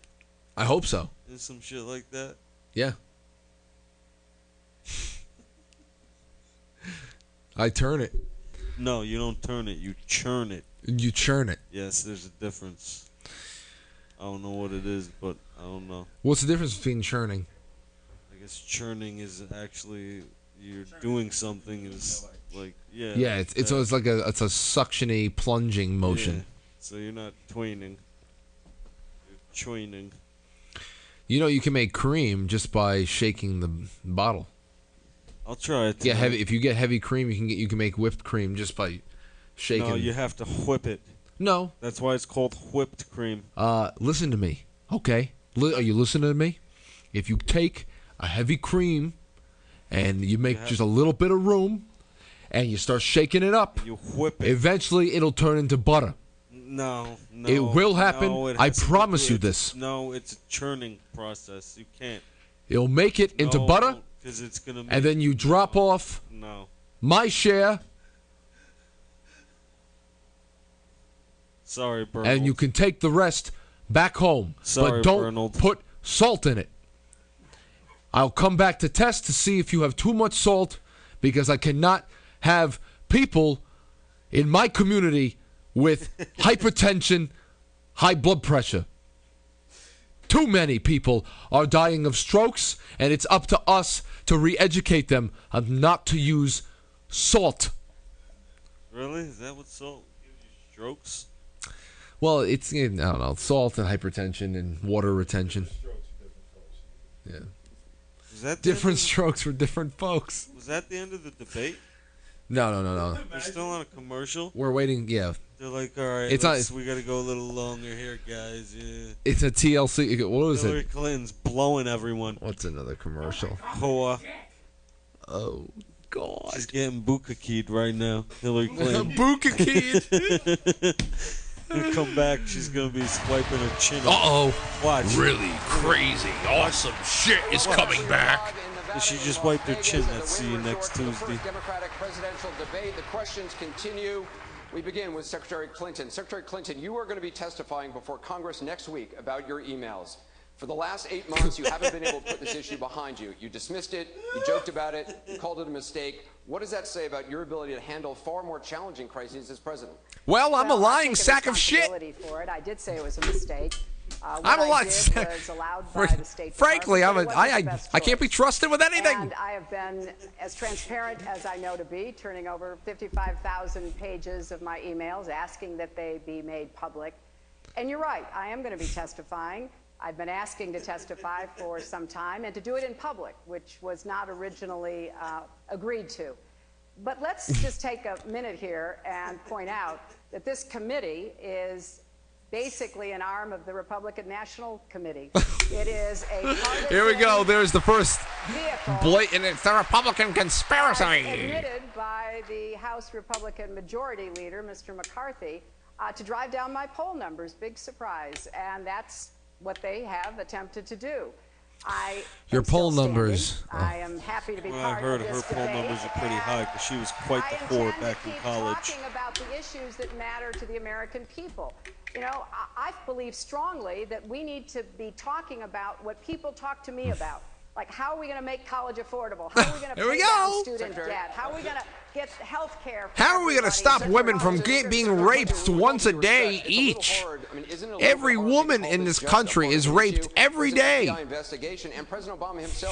I hope so. Is some shit like that? Yeah. I turn it. No, you don't turn it. You churn it. You churn it. Yes, there's a difference. I don't know what it is, but I don't know. What's the difference between churning? I guess churning is actually you're doing something. Is like Yeah, it's like a suctiony plunging motion. Yeah. So you're not tweening. You're chewing. You know, you can make cream just by shaking the bottle. I'll try it. Yeah, if you get heavy cream, you can make whipped cream just by shaking. No, you have to whip it. No, that's why it's called whipped cream. Listen to me, okay? Are you listening to me? If you take a heavy cream and you make just a little bit of room, and you start shaking it up, you whip it. Eventually, it'll turn into butter. No. It will happen. No, I promise you this. No, it's a churning process. You can't. It'll make it into butter, 'cause it's gonna and then you drop off my share. Sorry, Bernald. And you can take the rest back home. Sorry, but don't Bernald. put salt in it. I'll come back to test to see if you have too much salt, because I cannot have people in my community with hypertension, high blood pressure. Too many people are dying of strokes, and it's up to us to re-educate them on not to use salt. Really? Is that what salt gives you strokes? Well, it's, I don't know, salt and hypertension and water retention. Yeah. Was that different strokes for different folks. Was that the end of the debate? No. We're still on a commercial? We're waiting, yeah. They're like, all right, we got to go a little longer here, guys. Yeah. It's a TLC. What was Hillary it? Clinton's blowing everyone. What's another commercial? Hoa. Oh, God. She's getting bukakied right now. Hillary Clinton. Bukakied? When come back, she's going to be swiping her chin off. Uh-oh. Watch. Really crazy, awesome shit is coming back. She just wiped her chin. Let's see you next Tuesday. Democratic presidential debate. The questions continue. We begin with Secretary Clinton. Secretary Clinton, you are going to be testifying before Congress next week about your emails. For the last 8 months, you haven't been able to put this issue behind you. You dismissed it, you joked about it, you called it a mistake. What does that say about your ability to handle far more challenging crises as president? Well, I'm a lying sack of shit. For it. I did say it was a mistake. I'm a lying sack. Frankly, I can't be trusted with anything. And I have been as transparent as I know to be, turning over 55,000 pages of my emails, asking that they be made public. And you're right, I am going to be testifying. I've been asking to testify for some time and to do it in public, which was not originally agreed to. But let's just take a minute here and point out that this committee is basically an arm of the Republican National Committee. It is a partisan Here we go. There's the first vehicle blatant. It's the Republican conspiracy. Admitted by the House Republican Majority Leader, Mr. McCarthy, to drive down my poll numbers. Big surprise. And that's what they have attempted to do. Your poll numbers. I am happy to be part I heard of this her poll debate, numbers are pretty high because she was quite the whore back in college. Talking about the issues that matter to the American people. You know, I believe strongly that we need to be talking about what people talk to me about. Like, how are we going to make college affordable? How are we going to pay down student debt? How are we going to get health care? How are we going to stop women from being raped once a day each? Every woman in this country is raped every day.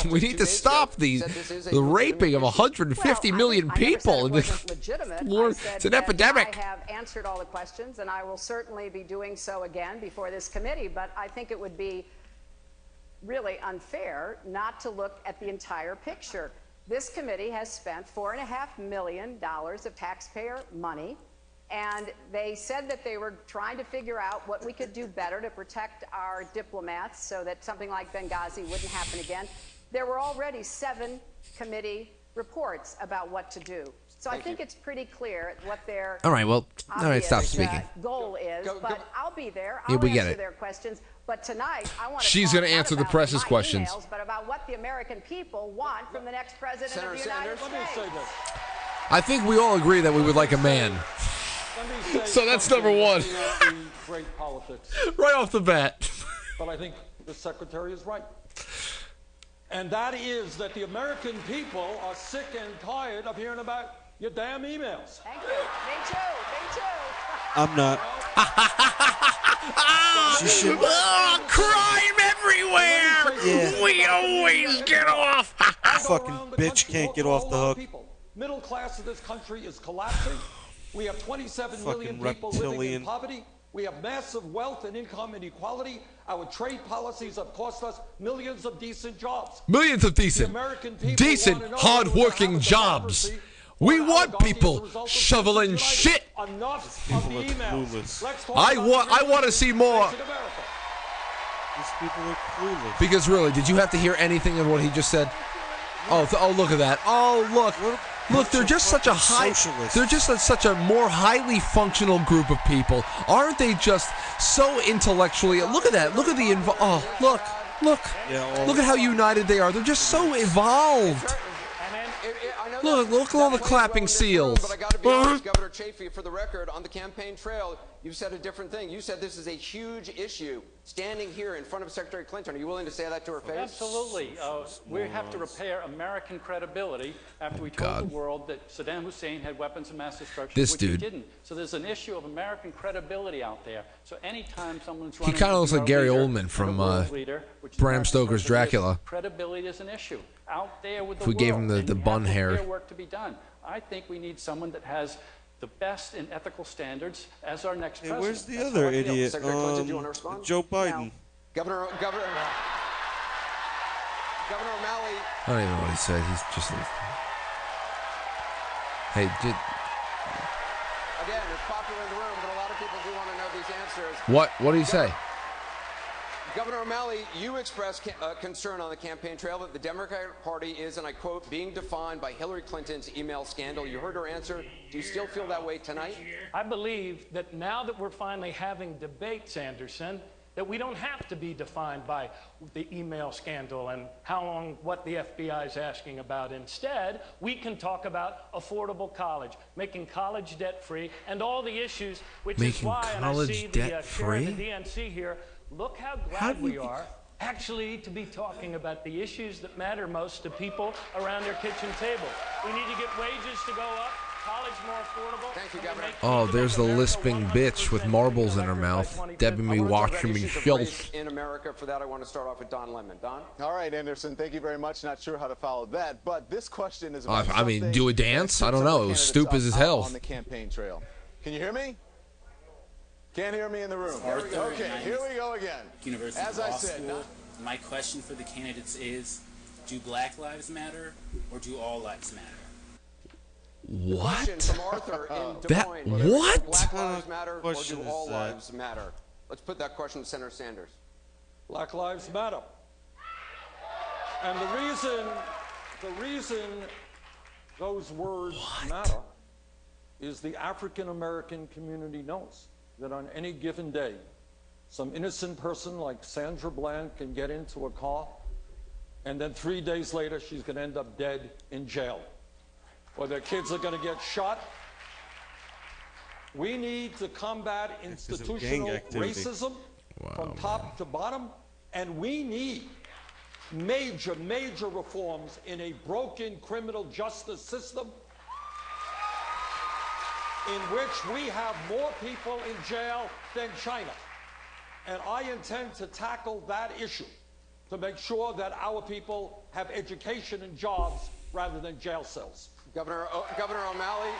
We need to stop the raping of 150 million people. It's an epidemic. I have answered all the questions, and I will certainly be doing so again before this committee, but I think it would be really unfair not to look at the entire picture. This committee has spent $4.5 million of taxpayer money, and they said that they were trying to figure out what we could do better to protect our diplomats so that something like Benghazi wouldn't happen again. There were already 7 committee reports about what to do. So I think it's pretty clear what their all right, stop speaking. Goal is, but I'll be there. Yeah, we get answer it. their questions. But tonight, I want to She's going to to answer the press's questions. Emails, but about what the American people want from the next president of the United States. I think we all agree that we would like a man. So that's number one. Great politics. Right off the bat. But I think the secretary is right. And that is that the American people are sick and tired of hearing about your damn emails. Thank you. Me too. Me too. I'm not. Crime everywhere! Yeah. We always get off! Fucking bitch can't get off the hook. Middle class of this country is collapsing. We have 27 million people living in poverty. We have massive wealth and income inequality. Our trade policies have cost us millions of decent jobs. Millions of decent, hard-working jobs. We want people shoveling shit. Enough of the emails. I want to see more. These people are clueless. Because really, did you have to hear anything of what he just said? Oh, look at that. Oh, look, they're just such a such a more highly functional group of people. Aren't they just so intellectually? Look at that. Look at the look. Look at how united they are. They're just so evolved. Look at all the clapping seals. But I got to be honest, Governor Chafee, for the record, on the campaign trail, you've said a different thing. You said this is a huge issue. Standing here in front of Secretary Clinton, are you willing to say that to her face? Absolutely. We have to repair American credibility after we told the world that Saddam Hussein had weapons of mass destruction, which he didn't. So there's an issue of American credibility out there. So anytime someone's running, he kind of looks like Gary Oldman from Bram Stoker's Dracula. Credibility is an issue out there with the if we world, gave him the bun hair. Work to be done. I think we need someone that has the best in ethical standards as our next president. Where's the other idiot? Secretary Clinton, do you want to respond? Joe Biden. No. Governor O'Malley. I don't even know what he said. He's just. Hey, again, it's popular in the room, but a lot of people do want to know these answers. What did he say? Governor O'Malley, you expressed concern on the campaign trail that the Democratic Party is, and I quote, being defined by Hillary Clinton's email scandal. You heard her answer. Do you still feel that way tonight? I believe that now that we're finally having debates, Anderson, that we don't have to be defined by the email scandal and what the FBI is asking about. Instead, we can talk about affordable college, making college debt-free, and all the issues, which is why, and I see the chair of the DNC here, look how glad we are actually to be talking about the issues that matter most to people around their kitchen table. We need to get wages to go up, college more affordable. Thank you, Governor. Oh, there's the lisping bitch with marbles in her mouth. Debbie me watching me shelf. In America, for that, I want to start off with Don Lemon. Don? All right, Anderson, thank you very much. Not sure how to follow that, but this question is about I mean, do a dance? I don't know. It was stupid as hell. On the campaign trail. Can you hear me? Can't hear me in the room. Okay, here we go again. University As Law I said, School. My question for the candidates is, do Black Lives Matter or do all lives matter? What? Question from Arthur in Des Moines. What? Black lives matter or do all lives matter? Let's put that question to Senator Sanders. Black lives matter. And the reason those words matter is the African American community knows that on any given day, some innocent person like Sandra Bland can get into a car, and then 3 days later, she's going to end up dead in jail. Or their kids are going to get shot. We need to combat institutional racism from top to bottom, and we need major, major reforms in a broken criminal justice system in which we have more people in jail than China. And I intend to tackle that issue to make sure that our people have education and jobs rather than jail cells. Governor O'Malley.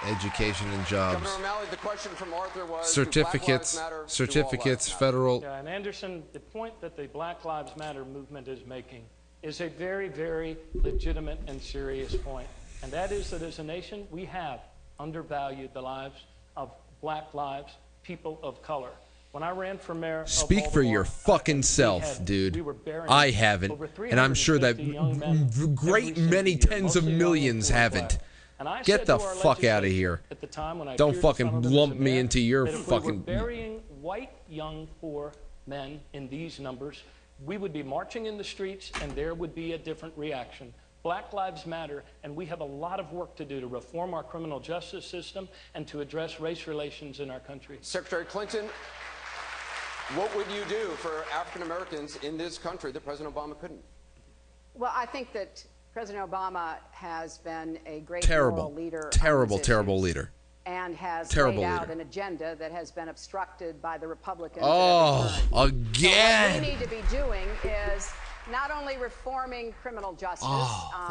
Education and jobs. Governor O'Malley, the question from Arthur was, certificates, federal. Yeah, and Anderson, the point that the Black Lives Matter movement is making is a very, very legitimate and serious point. And that is that as a nation, we have undervalued the lives of black lives, people of color. When I ran for mayor of Speak for your fucking self, dude. I haven't, and I'm sure that great many tens of millions haven't. Get the fuck out of here. Don't fucking lump me into your fucking... If we were burying white, young, poor men in these numbers, we would be marching in the streets and there would be a different reaction. Black Lives Matter, and we have a lot of work to do to reform our criminal justice system and to address race relations in our country. Secretary Clinton, what would you do for African Americans in this country that President Obama couldn't? Well, I think that President Obama has been a great terrible leader. Terrible leader. And has terrible laid out leader. an agenda that has been obstructed by the Republicans. Oh, again. So what we need to be doing is not only reforming criminal justice.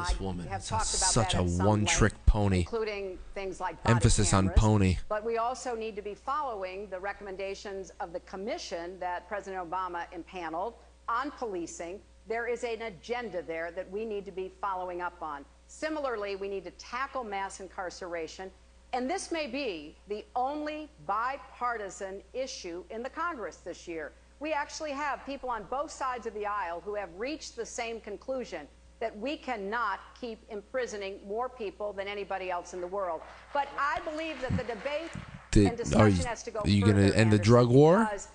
This woman have is talked about such that a at some one-trick length, pony. including things like body Emphasis on cameras. pony. But we also need to be following the recommendations of the commission that President Obama impaneled on policing. There is an agenda there that we need to be following up on. Similarly, we need to tackle mass incarceration. And this may be the only bipartisan issue in the Congress this year. We actually have people on both sides of the aisle who have reached the same conclusion that we cannot keep imprisoning more people than anybody else in the world. But I believe that the debate and discussion has to go further, are you going to end the Anderson, drug war? because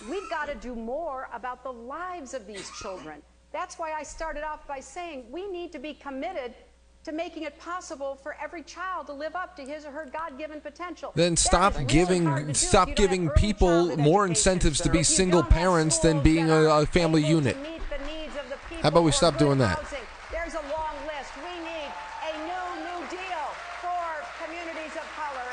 we've got to do more about the lives of these children. That's why I started off by saying we need to be committed to making it possible for every child to live up to his or her God-given potential. Then stop giving people more incentives to be single parents than being a family unit. How about we stop doing that? There's a long list. We need a new deal for communities of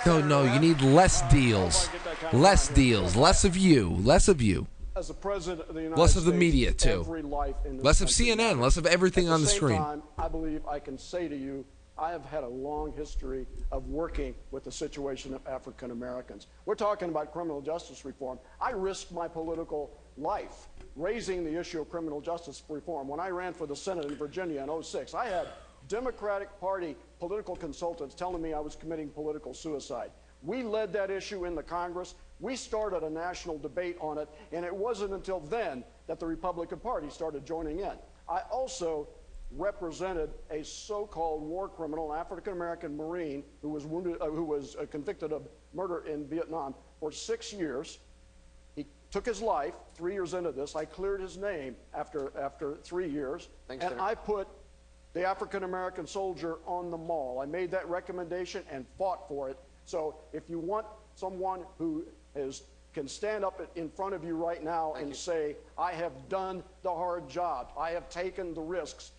color. No, you need less deals. Less deals. Less of you. Less of you. As the president of the United Less of the States, media, too. every life in this Less of country CNN. matters. Less of everything on the screen. At the same time, I believe I can say to you, I have had a long history of working with the situation of African Americans. We're talking about criminal justice reform. I risked my political life raising the issue of criminal justice reform. When I ran for the Senate in Virginia in 2006, I had Democratic Party political consultants telling me I was committing political suicide. We led that issue in the Congress. We started a national debate on it, and it wasn't until then that the Republican Party started joining in. I also represented a so-called war criminal, an African-American Marine who was wounded, who was convicted of murder in Vietnam for 6 years. He took his life 3 years into this. I cleared his name after 3 years, and I put the African-American soldier on the mall. I made that recommendation and fought for it. So if you want someone who can stand up in front of you right now and say, I have done the hard job, I have taken the risks,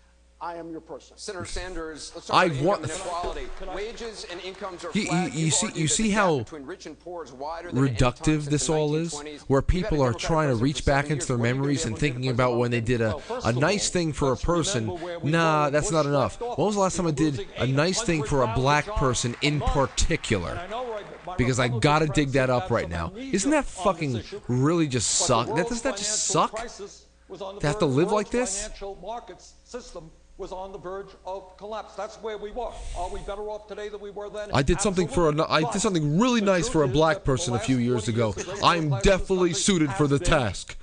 I am your person. Senator Sanders, let's talk about income inequality. Wages and incomes are flat. You see how between rich and poor is wider than reductive this all is? Where people are trying to reach back into their memories and thinking about when they did a nice thing for a person. Nah, that's not enough. When was the last time I did a nice thing for a black person in particular? Because I gotta dig that up right now. Isn't that fucking really just suck? Doesn't that just suck? To have to live like this? Financial markets system was on the verge of collapse. That's where we were. Are we better off today than we were then? I did something really nice for a black person a few years ago. I'm definitely suited for the task.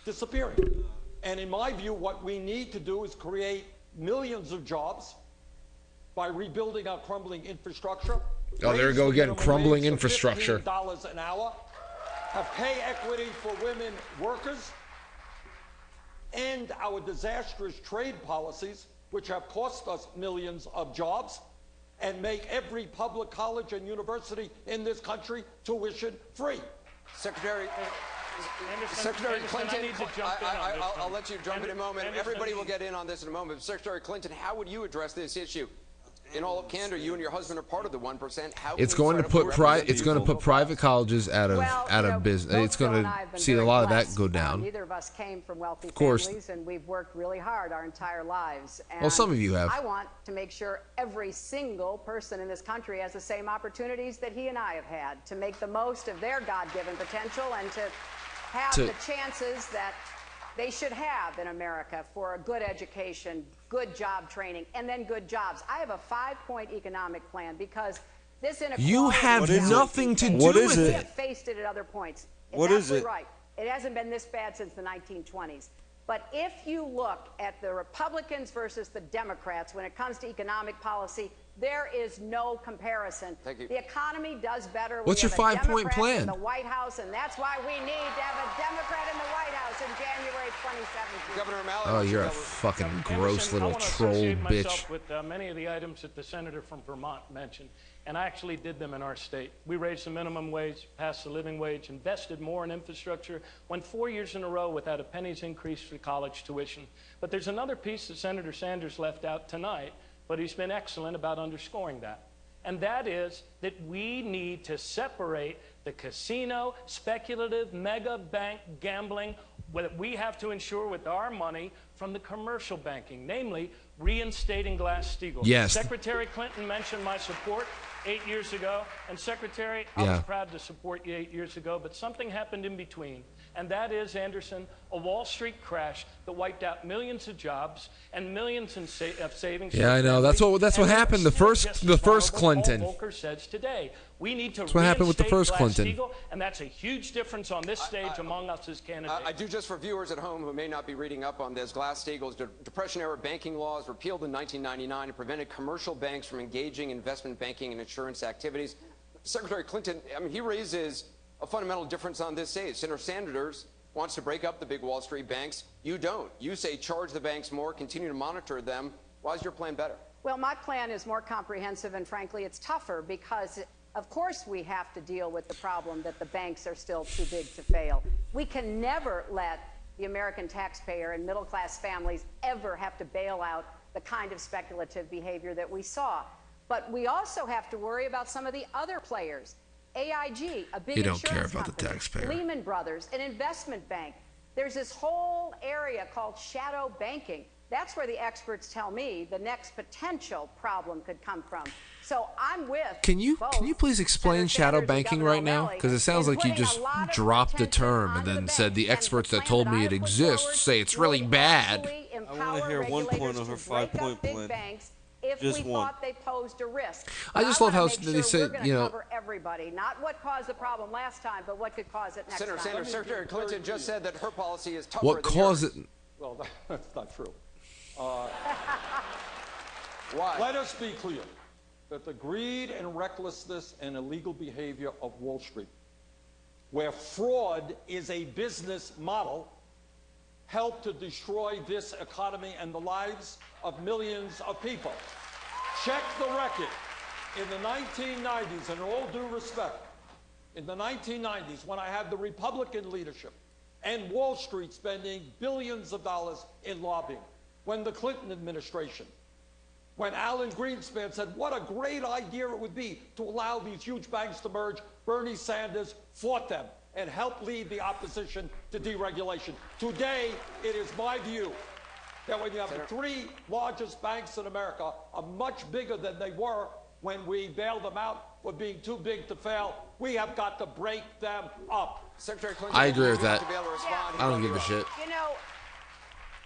Disappearing. And in my view, what we need to do is create millions of jobs by rebuilding our crumbling infrastructure. Oh, there we go again, crumbling infrastructure. $15 an hour. Have pay equity for women workers. End our disastrous trade policies, which have cost us millions of jobs, and make every public college and university in this country tuition free. Secretary Clinton, I'll let you jump in a moment. Everybody will get in on this in a moment. Secretary Clinton, how would you address this issue? In all candor, you and your husband are part of the 1%. It's going to put private colleges out of business. It's going to see a lot of that go down. Neither of us came from wealthy families, and we've worked really hard our entire lives. And well, some of you have. I want to make sure every single person in this country has the same opportunities that he and I have had to make the most of their God-given potential and to have the chances that they should have in America for a good education, good job training, and then good jobs. I have a 5-point economic plan because this inequality... You have nothing to do with it. We have faced it at other points. It's absolutely right. It hasn't been this bad since the 1920s. But if you look at the Republicans versus the Democrats when it comes to economic policy, there is no comparison. Thank you. The economy does better. What's your 5-point plan? In the White House, and that's why we need to have a Democrat in the White House in January 2017. Governor O'Malley. Oh, you're a fucking gross little troll bitch. With many of the items that the senator from Vermont mentioned, and I actually did them in our state. We raised the minimum wage, passed the living wage, invested more in infrastructure, went 4 years in a row without a penny's increase for college tuition. But there's another piece that Senator Sanders left out tonight, but he's been excellent about underscoring that. And that is that we need to separate the casino, speculative, mega bank gambling that we have to ensure with our money from the commercial banking, namely reinstating Glass-Steagall. Yes. Secretary Clinton mentioned my support 8 years ago, and Secretary, I was proud to support you 8 years ago, but something happened in between, and that is, Anderson, a Wall Street crash that wiped out millions of jobs and millions of savings. Yeah, I know. That's what happened. The first Clinton. Volcker says today. We need to that's what happened with the first Clinton. And that's a huge difference on this stage among us as candidates. I do, just for viewers at home who may not be reading up on this, Glass-Steagall's Depression-era banking laws repealed in 1999 and prevented commercial banks from engaging in investment banking and insurance activities. Secretary Clinton, I mean, he raises a fundamental difference on this stage. Senator Sanders wants to break up the big Wall Street banks. You don't. You say charge the banks more, continue to monitor them. Why is your plan better? Well, my plan is more comprehensive, and frankly, it's tougher because, of course, we have to deal with the problem that the banks are still too big to fail. We can never let the American taxpayer and middle-class families ever have to bail out the kind of speculative behavior that we saw. But we also have to worry about some of the other players. AIG, a big You don't insurance care about company, the taxpayer. Lehman Brothers, an investment bank. There's this whole area called shadow banking. That's where the experts tell me the next potential problem could come from. So I'm with Can you please explain shadow banking right now? Because it sounds like you just dropped the term and then said the experts that told me it exists say it's really bad. I want to hear one point of her 5-point plan. If Just we one. thought they posed a risk. I just love how they said, we're you know, cover everybody, not what caused the problem last time, but what could cause it next Senator time. Sanders, Secretary Clinton just said that her policy is tougher what than caused yours. it? Well, that's not true. Why? Let us be clear that the greed and recklessness and illegal behavior of Wall Street, where fraud is a business model, helped to destroy this economy and the lives of millions of people. Check the record. In the 1990s, and all due respect, in the 1990s, when I had the Republican leadership and Wall Street spending billions of dollars in lobbying, when the Clinton administration, when Alan Greenspan said what a great idea it would be to allow these huge banks to merge, Bernie Sanders fought them and helped lead the opposition to deregulation. Today, it is my view that when you have the three largest banks in America are much bigger than they were when we bailed them out for being too big to fail, we have got to break them up. Secretary Clinton, I agree with that. to be able to respond. I don't give a shit. You know,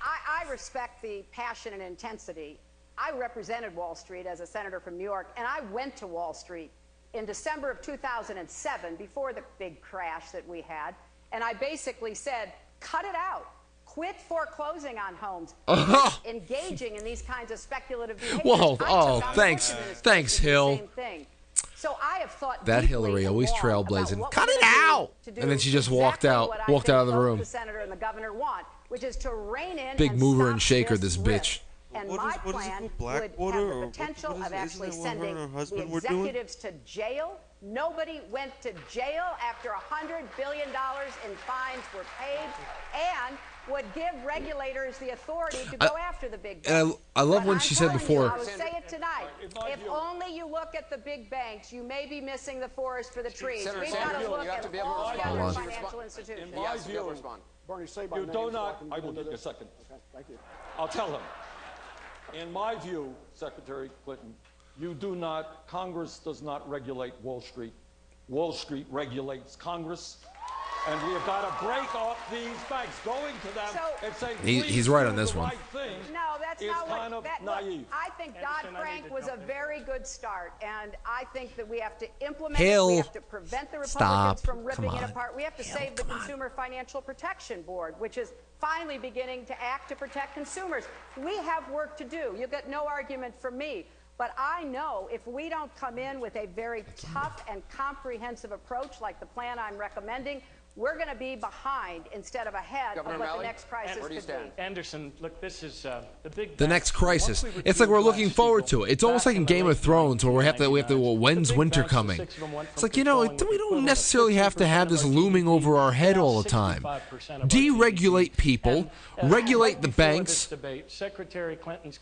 I respect the passion and intensity. I represented Wall Street as a senator from New York, and I went to Wall Street in December of 2007, before the big crash that we had, and I basically said, cut it out. Quit foreclosing on homes. Engaging in these kinds of speculative behaviors. Whoa, thanks, Hill. Same thing. So I have thought That Hillary always trailblazing. Cut it out! And then she just walked out of the room. The senator and the governor want, which is to rein in Big and mover stop and shaker, this this risk. bitch. And What my is it plan called? would have the potential of actually sending the executives to jail. Nobody went to jail after $100 billion in fines were paid, and would give regulators the authority to go after the big banks. And I love when she said before. I will say it tonight. If only you look at the big banks, you may be missing the forest for the trees. Senator We've got Sanders, to look you have at to be able to all the respond. other Hold on. financial institutions. In my view, Bernie, say my you name do so not, can I get will into give you a this. second. Okay, thank you. I'll tell him. In my view, Secretary Clinton, you do not, Congress does not regulate Wall Street. Wall Street regulates Congress. And we have got to break up these banks. Going to them and saying, He's right on this the one. right thing No, that's is not kind what. of That, naive. look, I think Dodd-Frank was a very good start, and I think that we have to implement Hill, it. We have to prevent the Republicans stop. from ripping Come it on. apart. We have to Hill, save the come on. Consumer Financial Protection Board, which is finally beginning to act to protect consumers. We have work to do. You get no argument from me. But I know if we don't come in with a very tough and comprehensive approach like the plan I'm recommending, we're going to be behind instead of ahead Governor of what Malley, the next crisis where do you could stand? be. Anderson, look, this is the big. The next crisis. It's like we're looking forward to it. It's almost like in Game of Thrones where we have to well, when's winter coming? It's like, you know, we don't necessarily have to have this looming over our head all the time. Deregulate people, regulate the banks,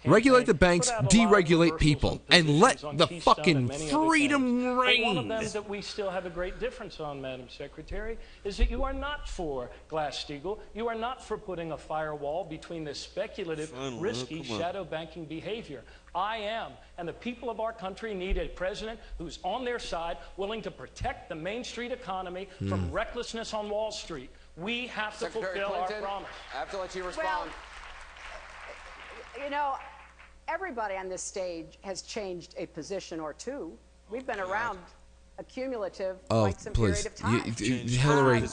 regulate the banks, deregulate people, and let the fucking freedom reign. One of them that we still have a great difference on, Madam Secretary, is that you are not for Glass-Steagall. You are not for putting a firewall between this speculative, risky, shadow banking behavior. I am, and the people of our country need a president who's on their side, willing to protect the Main Street economy from recklessness on Wall Street. We have to Secretary fulfill Clinton, our promise. I have to let you respond. You know, everybody on this stage has changed a position or two. We've been around a cumulative, quite some period of time. Hillary,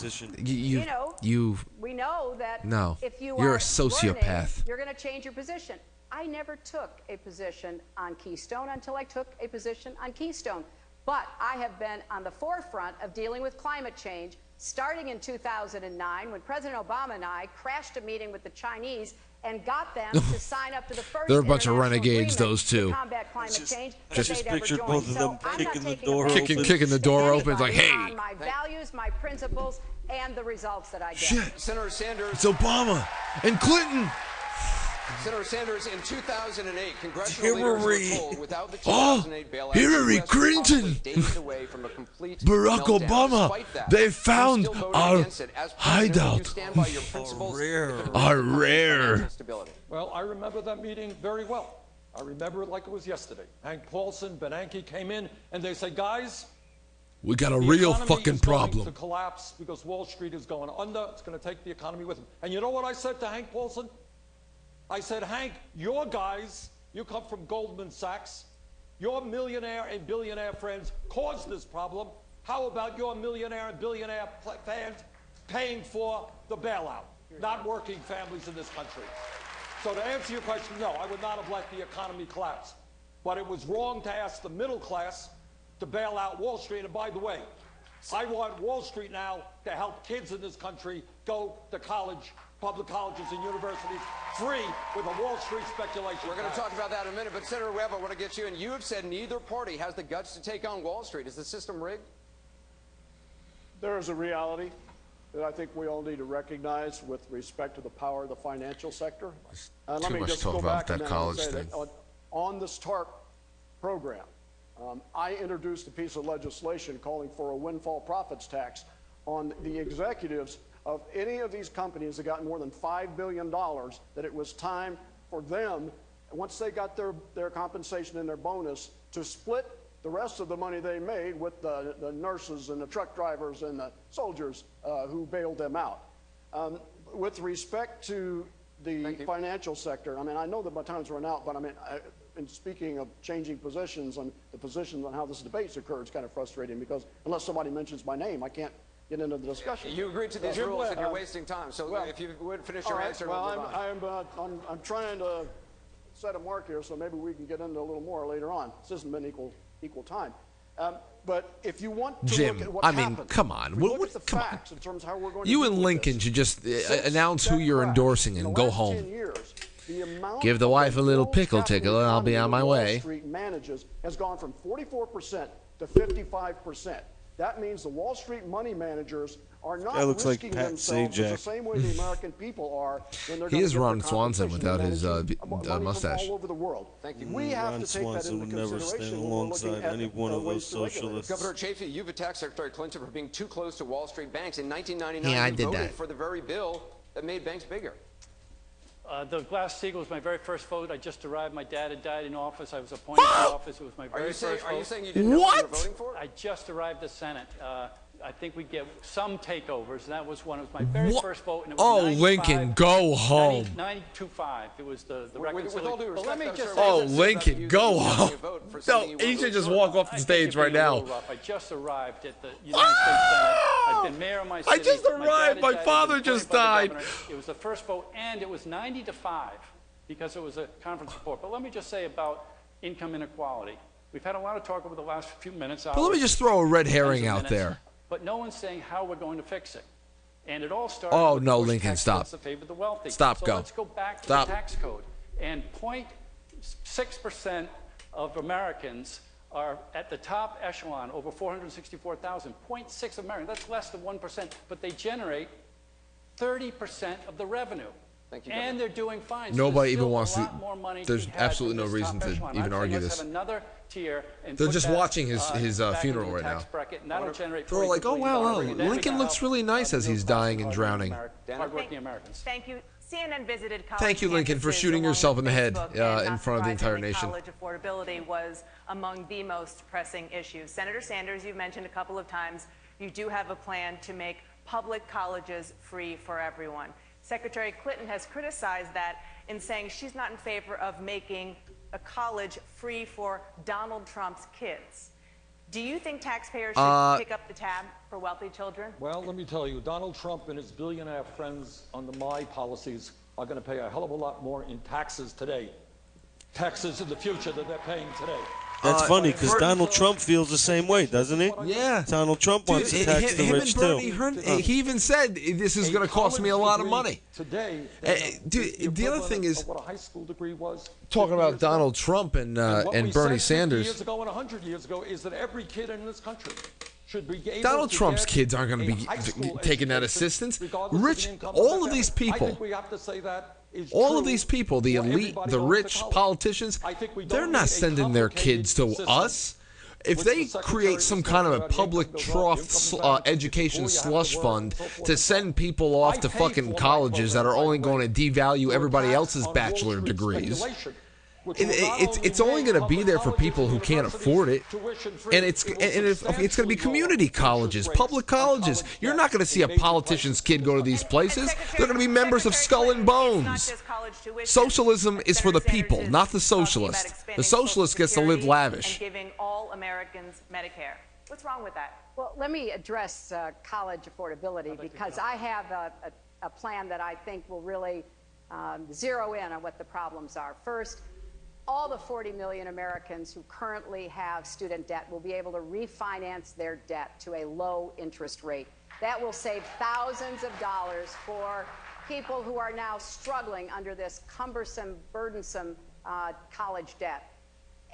we know that no, if you you're are a sociopath. learning, you're going to change your position. I never took a position on Keystone until I took a position on Keystone. But I have been on the forefront of dealing with climate change starting in 2009 when President Obama and I crashed a meeting with the Chinese and got them to sign up to the first They're a bunch of international renegades, agreement those two. to combat climate change I that just they'd ever pictured joined. both of them So I'm not kicking the taking a door break open. Kicking the door open. It's like, anybody hey. on my values, my principles, and the results that I get. Shit. Senator Sanders. It's Obama and Clinton. Senator Sanders, in 2008, congressional leaders were told without the 2008 bailout, Hillary US was Clinton. possibly days away from a complete Barack meltdown. Obama. Despite that, They you found still voted our against it. As president, hideout. you stand by your principles. Our rare. Stability. Well, I remember that meeting very well. I remember it like it was yesterday. Hank Paulson, Bernanke came in, and they said, guys, We got a the real economy fucking is going problem. to collapse because Wall Street is going under. It's going to take the economy with them. And you know what I said to Hank Paulson? I said, Hank, your guys, you come from Goldman Sachs, your millionaire and billionaire friends caused this problem. How about your millionaire and billionaire fans paying for the bailout? Not working families in this country. So to answer your question, no, I would not have let the economy collapse. But it was wrong to ask the middle class to bail out Wall Street. And by the way, I want Wall Street now to help kids in this country go to college, public colleges and universities, free with a Wall Street speculation. We're going to talk about that in a minute, but Senator Webb, I want to get you in. You have said neither party has the guts to take on Wall Street. Is the system rigged? There is a reality that I think we all need to recognize with respect to the power of the financial sector. Let Too me much just talk go about back that and college say thing. that on this TARP program, I introduced a piece of legislation calling for a windfall profits tax on the executives of any of these companies that got more than $5 billion, that it was time for them, once they got their compensation and their bonus, to split the rest of the money they made with the nurses and the truck drivers and the soldiers who bailed them out. With respect to the financial sector, I mean, I know that my time's run out, but I mean, in speaking of changing positions on the positions on how this debate's occurred, it's kind of frustrating because unless somebody mentions my name, I can't get into the discussion. You agreed to these rules and you're wasting time. So if you would finish your answer, we'll move on. I'm trying to set a mark here, so maybe we can get into a little more later on. This hasn't been equal time. But if you want to Jim, look at what I mean, happened, come on. look at the Come facts in terms of how we're going You to and deal with Lincoln this. should just Since announce who that you're crash, endorsing in and the go last home. 10 years, the amount Give the of wife a little gross pickle capital tickle and I'll be economy on my that Wall way. Street manages has gone from 44% to 55%. That means the Wall Street money managers are not That looks like risking Pat themselves the Sajak. same way the American people are when they're He going is to get Ron their Swanson compensation. without his They're managing money mustache. from all over the world. Thank you. We have Ron to take that Swanson into would never stand consideration when we're looking alongside at any one of ways those to regulate it. socialists. Governor Chafee, you've attacked Secretary Clinton for being too close to Wall Street banks. In 1999, Yeah, I you did voted that. for the very bill that made banks bigger. The Glass-Steagall was my very first vote. I just arrived. My dad had died in office. I was appointed to office. It was my very first vote. Are you saying you didn't know what you were voting for? I just arrived at Senate. I think we'd get some takeovers. That was one of my very first vote. And it was Oh, 95, Lincoln, go home. 92.5. It was the With all due reconciliation. But let me respect, just I'm say sure Oh, that says Lincoln, that you go should home. vote for No, something you he were should just voting walk for. off the I think stage you're right being a now. little rough. I just arrived at the United States Senate. I've been mayor of my city. I just My dad arrived. had My died. I've father been just appointed by the died. governor. It was the first vote, and it was 90-5 because it was a conference report. But let me just say about income inequality. We've had a lot of talk over the last few minutes. But let me just throw a red herring tens of out minutes, there. But no one's saying how we're going to fix it. And it all started Oh, with no, Bush Lincoln, tax stop. cuts that favor the wealthy. Stop, so go. let's go back to Stop. the tax code. And 0.6% of Americans are at the top echelon, over 464,000. 0.6 of Americans, that's less than 1%, but they generate 30% of the revenue. Thank you, and they're doing fine. Nobody so even wants to. There's Absolutely no reason to even argue this. They're just watching his funeral right now. They're all like, "Oh wow, Lincoln looks really nice as he's dying and drowning." Hardworking Americans. Thank you. CNN visited college Thank you, Lincoln, for campuses shooting along yourself with in the head Facebook, and in not front of the entire surprisingly, nation. College affordability was among the most pressing issues. Senator Sanders, you've mentioned a couple of times, you do have a plan to make public colleges free for everyone. Secretary Clinton has criticized that in saying she's not in favor of making a college free for Donald Trump's kids. Do you think taxpayers should pick up the tab for wealthy children? Well, let me tell you, Donald Trump and his billionaire friends under my policies are going to pay a hell of a lot more in taxes today. Taxes in the future than they're paying today. That's funny because Donald Trump feels the same way, doesn't he? Yeah. Donald Trump wants to tax the rich too. He even said this is going to cost me a lot of money. Today, Dude, the other thing is, what a high school degree was talking about Donald Trump and Bernie Sanders. Years ago and 100 years ago is that every kid in this country should be able Donald to Trump's get kids aren't going to be taking that assistance. Rich, all of these people. I think we have to say that. All of these people, the elite, the rich politicians, they're not sending their kids to us. If they create some kind of a public trough education slush fund to send people off to fucking colleges that are only going to devalue everybody else's bachelor degrees, it's only going to be there for people who can't afford it, and it's going to be community colleges, public colleges. You're not going to see a politician's kid go to these places. They're going to be members of Skull and Bones. Socialism is for the people, not the socialist. The socialist gets to live lavish. And giving all Americans Medicare. What's wrong with that? Well, let me address college affordability, because I have a plan that I think will really zero in on what the problems are. First, all the 40 million Americans who currently have student debt will be able to refinance their debt to a low interest rate. That will save thousands of dollars for people who are now struggling under this cumbersome, burdensome college debt.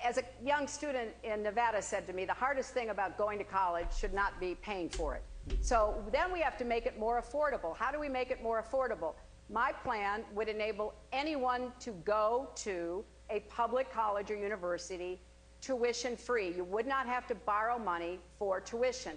As a young student in Nevada said to me, the hardest thing about going to college should not be paying for it. So then we have to make it more affordable. How do we make it more affordable? My plan would enable anyone to go to a public college or university tuition-free. You would not have to borrow money for tuition.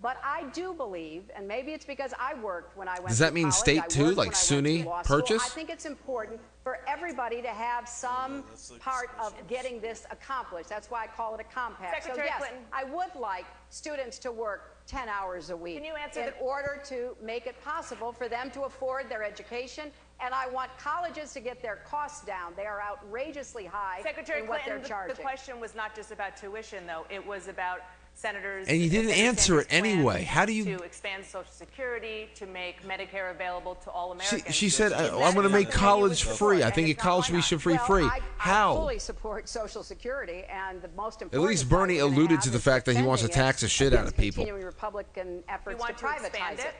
But I do believe, and maybe it's because I worked when I went to college. Does that mean state too, like SUNY purchase? I think it's important for everybody to have some part of getting this accomplished. That's why I call it a compact. Secretary so yes, Clinton. I would like students to work 10 hours a week Can you answer in order to make it possible for them to afford their education. And I want colleges to get their costs down. They are outrageously high Secretary in what Clinton, they're charging. the question was not just about tuition, though. It was about senators. And you didn't answer it anyway. How do you... To expand Social Security, to make Medicare available to all Americans. She said, I'm going to make college free. I think college should be free. How? I fully support Social Security, and the most important... At least Bernie alluded to the fact that he wants to tax the shit out of people. Continuing Republican efforts to privatize it.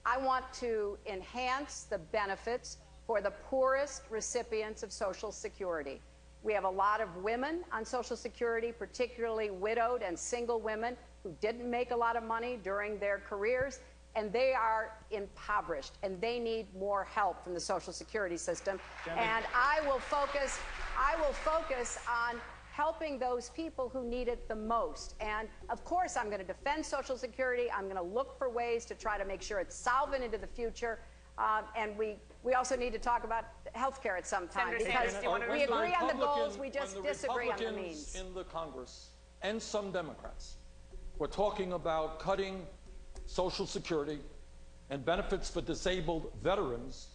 I want to enhance the benefits for the poorest recipients of Social Security. We have a lot of women on Social Security, particularly widowed and single women who didn't make a lot of money during their careers, and they are impoverished, and they need more help from the Social Security system. And I will focus on helping those people who need it the most. And of course, I'm going to defend Social Security. I'm going to look for ways to try to make sure it's solvent into the future. And we also need to talk about health care at some time, because we agree on the goals, we just disagree on the means. In the Congress and some Democrats were talking about cutting Social Security and benefits for disabled veterans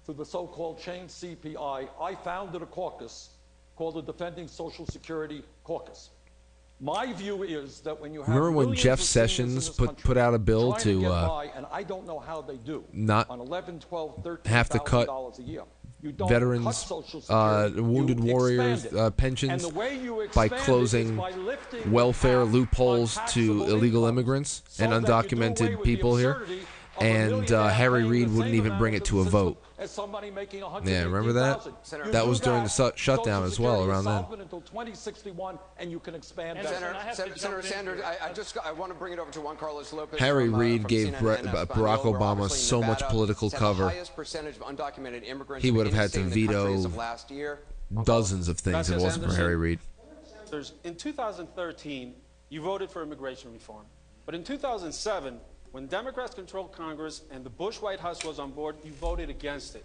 through the so-called chain CPI. I founded a caucus called the Defending Social Security Caucus. My view is that when you have remember when Jeff Sessions put out a bill to and I don't know how they do, not on 11, 12, 13, have to cut a year. You don't veterans, cut Social Security, wounded you warriors pensions by closing welfare loopholes to illegal immigrants and undocumented people here. And Harry Reid wouldn't even bring it to a vote. Yeah, remember that? That was during the shutdown as well, around then. Until 2061, and you can expand Senator Sanders, I want to bring it over to Juan Carlos Lopez. Harry Reid gave Barack Obama so much political cover. He would have had to veto dozens of things if it wasn't for Harry Reid. In 2013, you voted for immigration reform. But in 2007, when Democrats controlled Congress and the Bush White House was on board, you voted against it.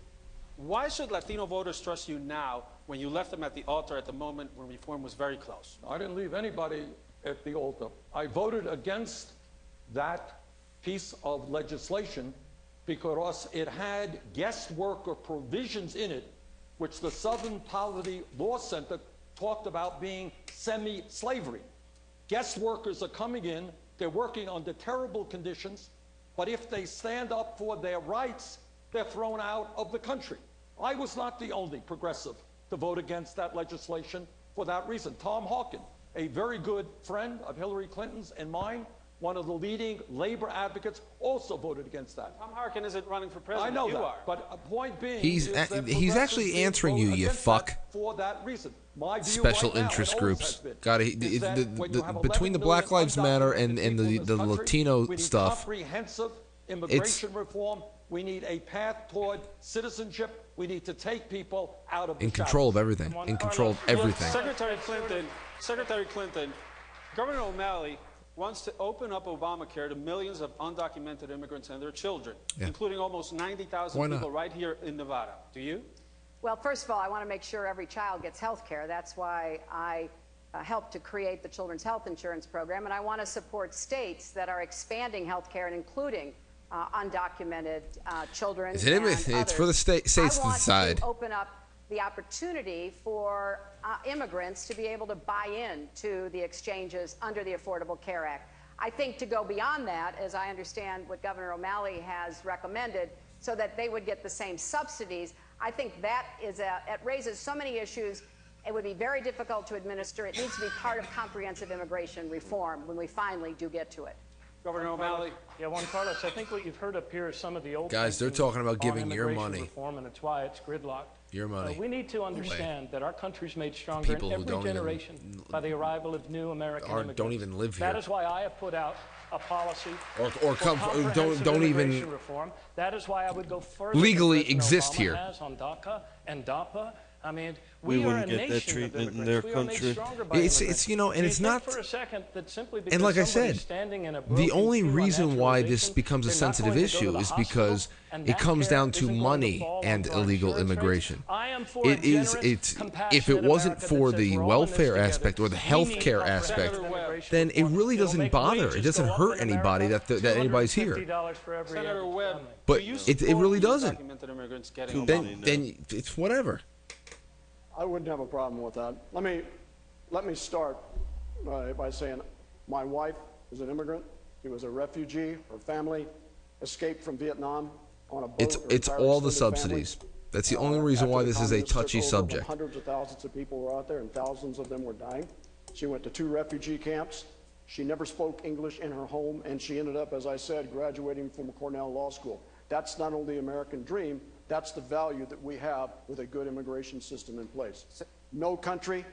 Why should Latino voters trust you now when you left them at the altar at the moment when reform was very close? I didn't leave anybody at the altar. I voted against that piece of legislation because it had guest worker provisions in it, which the Southern Poverty Law Center talked about being semi-slavery. Guest workers are coming in. They're working under terrible conditions, but if they stand up for their rights, they're thrown out of the country. I was not the only progressive to vote against that legislation for that reason. Tom Hawken a very good friend of Hillary Clinton's and mine, one of the leading labor advocates, also voted against that. Tom Harkin isn't running for president. I know you that, are. but a point being, He's is that he's actually progressives answering did you, vote you against fuck. that for that reason. My view Special right now, interest and always groups. has been, Got is that when you have between the 11 Black million Lives Matter and undocumented people the in this country, Latino we need stuff. comprehensive immigration reform. We need a path toward citizenship. We need to take people out of the In control of everything. In control of everything. Secretary Clinton, Governor O'Malley wants to open up Obamacare to millions of undocumented immigrants and their children, including almost 90,000 people right here in Nevada. Do you? Well, first of all, I want to make sure every child gets health care. That's why I helped to create the Children's Health Insurance Program, and I want to support states that are expanding health care and including undocumented children. It's for the states to decide. I want to open up the opportunity for immigrants to be able to buy in to the exchanges under the Affordable Care Act. I think to go beyond that, as I understand what Governor O'Malley has recommended, so that they would get the same subsidies, I think that it raises so many issues. It would be very difficult to administer. It needs to be part of comprehensive immigration reform when we finally do get to it. Governor O'Malley. Yeah, Juan Carlos, I think what you've heard up here is some of the old guys, they're talking about giving your immigration money. reform, and it's why it's gridlocked. Your money. We need to understand that our country's made stronger in every generation by the arrival of new American immigrants. Don't even live here. That is why I have put out a policy or come don't even reform. That is why I would go further legally exist Obama here. Has on DACA and DAPA. I mean, we are wouldn't a get that nation treatment of in their immigrants. country. It's you know, and it's not. For a second that simply And like I said, standing in a the only reason why this becomes a sensitive issue is because it comes down to money and illegal immigration. It's if it wasn't for the welfare aspect or the health care aspect, then it really doesn't bother. It doesn't hurt anybody that anybody's here. Senator Webb, But it really doesn't. Then It's whatever. I wouldn't have a problem with that. Let me start by saying my wife is an immigrant. She was a refugee. Her family escaped from Vietnam on a boat. It's all the subsidies. That's the only reason why this is a touchy subject. Hundreds of thousands of people were out there, and thousands of them were dying. She went to 2 refugee camps. She never spoke English in her home, and she ended up, as I said, graduating from Cornell Law School. That's not only the American dream, that's the value that we have with a good immigration system in place. No country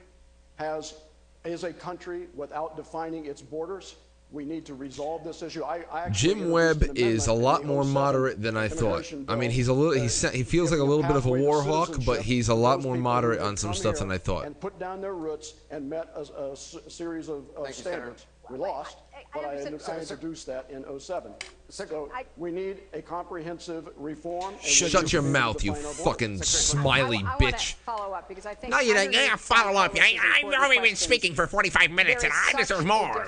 is a country without defining its borders. We need to resolve this issue. Jim Webb is a lot more moderate than I thought. I mean, he feels like a little bit of a war hawk, but he's a lot more moderate on some stuff than I thought. And put down their roots and met a series of standards. We lost, but I introduced that in 2007. So we need a comprehensive reform. Shut your mouth, you fucking smiley bitch. Follow up because I think no, you don't. Yeah, follow up. I've already been speaking for 45 minutes, and I deserve more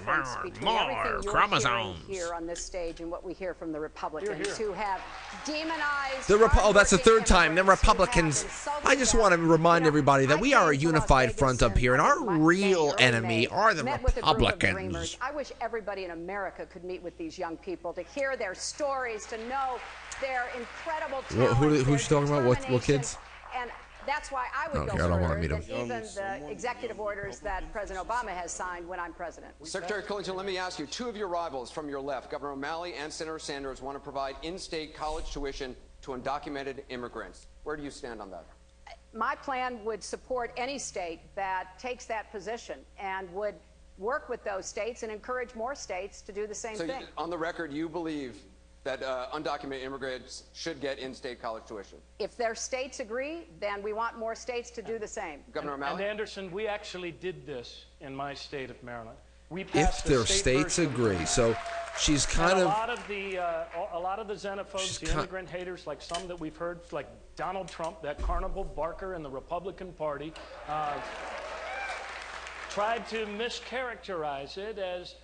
chromosomes. Here on this stage and what we hear from the Republicans who have demonized. That's the third time. The Republicans. I just want to remind everybody that we are a unified front up here, and our real enemy are the Republicans. I wish everybody in America could meet with these young people to hear their stories, to know their incredible talent. Who's she talking about? What kids? And that's why I would go further than even the executive orders that President Obama has signed when I'm president. Secretary Clinton, let me ask you, 2 of your rivals from your left, Governor O'Malley and Senator Sanders, want to provide in-state college tuition to undocumented immigrants. Where do you stand on that? My plan would support any state that takes that position and would work with those states and encourage more states to do the same thing. On the record, you believe that undocumented immigrants should get in-state college tuition? If their states agree, then we want more states to do the same. Governor O'Malley? And Anderson, we actually did this in my state of Maryland. We passed if their states agree. So she's kind of... A lot of the xenophobes, the immigrant haters, like some that we've heard, like Donald Trump, that carnival barker in the Republican Party, tried to mischaracterize it as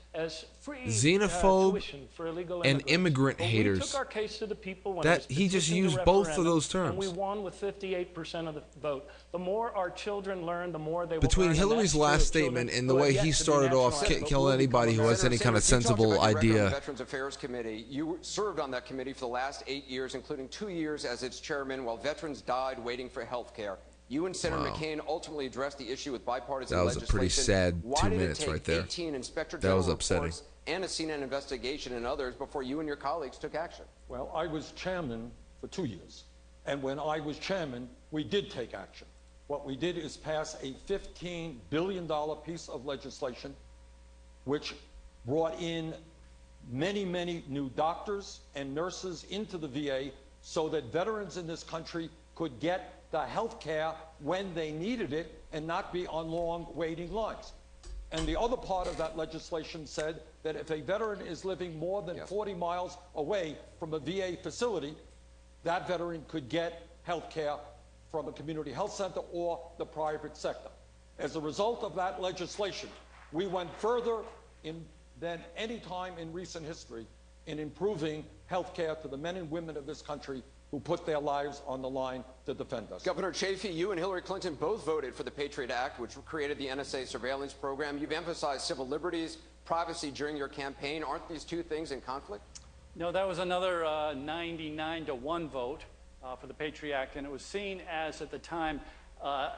free tuition for illegal immigrants. And immigrant haters. We took our case to the people when that he just used both of those terms. And we won with 58% of the vote. The more our children learn, the more they will Between learn. Hillary's last statement and the way he started off killing anybody who has any kind of sensible idea. Veterans Affairs Committee. You served on that committee for the last 8 years, including 2 years as its chairman, while veterans died waiting for health care. You and Senator McCain ultimately addressed the issue with bipartisan That was a legislation. pretty sad Why 2 did minutes it take right there. 18 Inspector That General was upsetting. reports and a CNN investigation and others before you and your colleagues took action? Well, I was chairman for 2 years. And when I was chairman, we did take action. What we did is pass a $15 billion piece of legislation, which brought in many, many new doctors and nurses into the VA so that veterans in this country could get the health care when they needed it and not be on long waiting lines. And the other part of that legislation said that if a veteran is living more than 40 miles away from a VA facility, that veteran could get health care from a community health center or the private sector. As a result of that legislation, we went further than any time in recent history in improving health care to the men and women of this country who put their lives on the line to defend us. Governor Chafee, you and Hillary Clinton both voted for the Patriot Act, which created the NSA surveillance program. You've emphasized civil liberties, privacy during your campaign. Aren't these two things in conflict? No, that was another 99-1 vote for the Patriot Act, and it was seen as, at the time,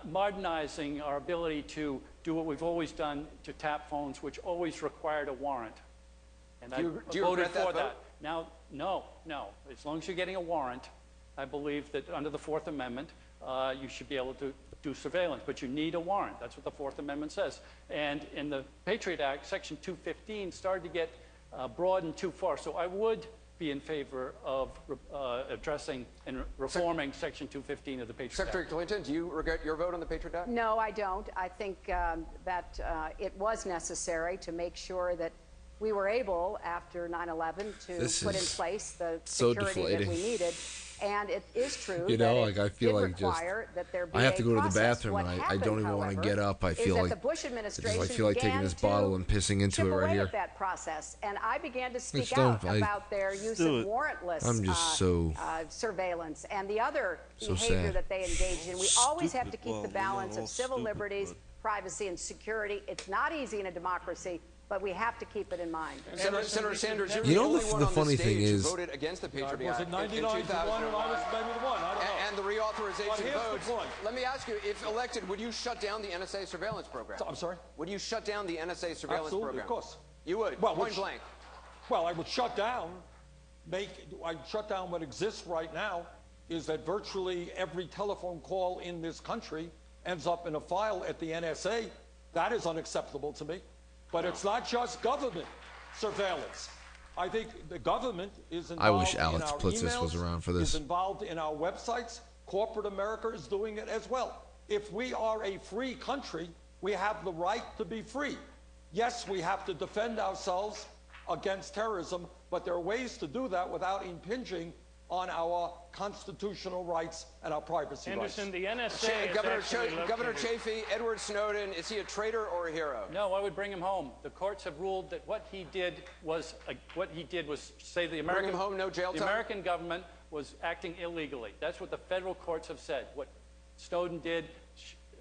modernizing our ability to do what we've always done, to tap phones, which always required a warrant. And I voted for that. Now, no. As long as you're getting a warrant, I believe that under the Fourth Amendment, you should be able to do surveillance, but you need a warrant. That's what the Fourth Amendment says. And in the Patriot Act, Section 215 started to get broadened too far. So I would be in favor of addressing and reforming Section 215 of the Patriot Act. Secretary Clinton, do you regret your vote on the Patriot Act? No, I don't. I think that it was necessary to make sure that we were able, after 9/11, to put in place the security that we needed. And it is true You know, that like I feel like just I have to go to the bathroom and I don't even want to get up. I feel like the Bush administration I feel like taking this bottle and pissing into it right here. At that process, and I began to speak don't- out about their use of warrantless I'm just so surveillance and the other so behavior sad. that they engaged in. We always have to keep the balance of civil liberties, privacy, and security. It's not easy in a democracy, but we have to keep it in mind. Senator Sanders, you're You know, the only the one on funny the thing stage is- who voted against the Patriot Was Act it 99 in to 1 and I was maybe the one? I don't know. And the reauthorization But here's the votes. point. Let me ask you, if elected, would you shut down the NSA surveillance program? I'm sorry? Would you shut down the NSA surveillance Absolutely, program? of course. You would, Well, point blank. Well, I would shut down, I'd shut down what exists right now, is that virtually every telephone call in this country ends up in a file at the NSA. That is unacceptable to me. But it's not just government surveillance. I think the government is involved I wish in Alex our Plitzis was emails, around for this. is involved in our websites. Corporate America is doing it as well. If we are a free country, we have the right to be free. Yes, we have to defend ourselves against terrorism, but there are ways to do that without impinging on our constitutional rights and our privacy Anderson, rights. the NSA Governor Chafee, Edward Snowden, is he a traitor or a hero? No, I would bring him home. The courts have ruled that what he did was say the American Bring him home, no jail the time? American government was acting illegally. That's what the federal courts have said. What Snowden did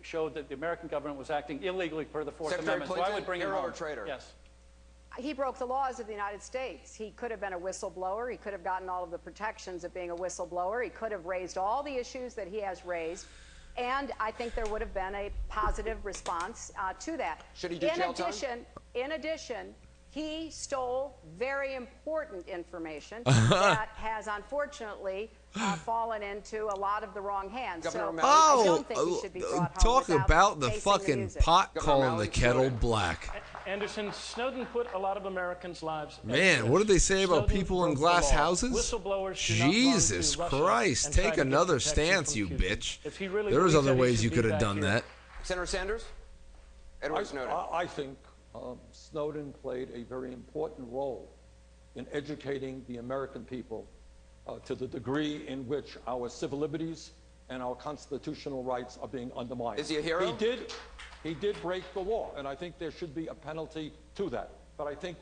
showed that the American government was acting illegally per the Fourth Secretary Amendment. Clinton, So I would bring him hero home. or traitor? Yes. He broke the laws of the United States. He could have been a whistleblower. He could have gotten all of the protections of being a whistleblower. He could have raised all the issues that he has raised. And I think there would have been a positive response to that. Should he do jail time? In addition, he stole very important information that has unfortunately fallen into a lot of the wrong hands. Governor So O'Malley. I don't think he should be brought home talk without about the facing fucking music. pot Governor calling O'Malley, the kettle Snowden. black. Anderson, Snowden put a lot of Americans' lives at Man, risk. what did they say about Snowden people in broke the glass law. houses? Whistleblowers do not run Jesus to Russia Christ, and try take to get another protection stance, from you Cuba. bitch. If he really There was believes other that he ways should you be could have back done here, that. Senator Sanders? Edward Snowden. I think Snowden played a very important role in educating the American people to the degree in which our civil liberties and our constitutional rights are being undermined. Is he a hero? He did break the law, and I think there should be a penalty to that. But I think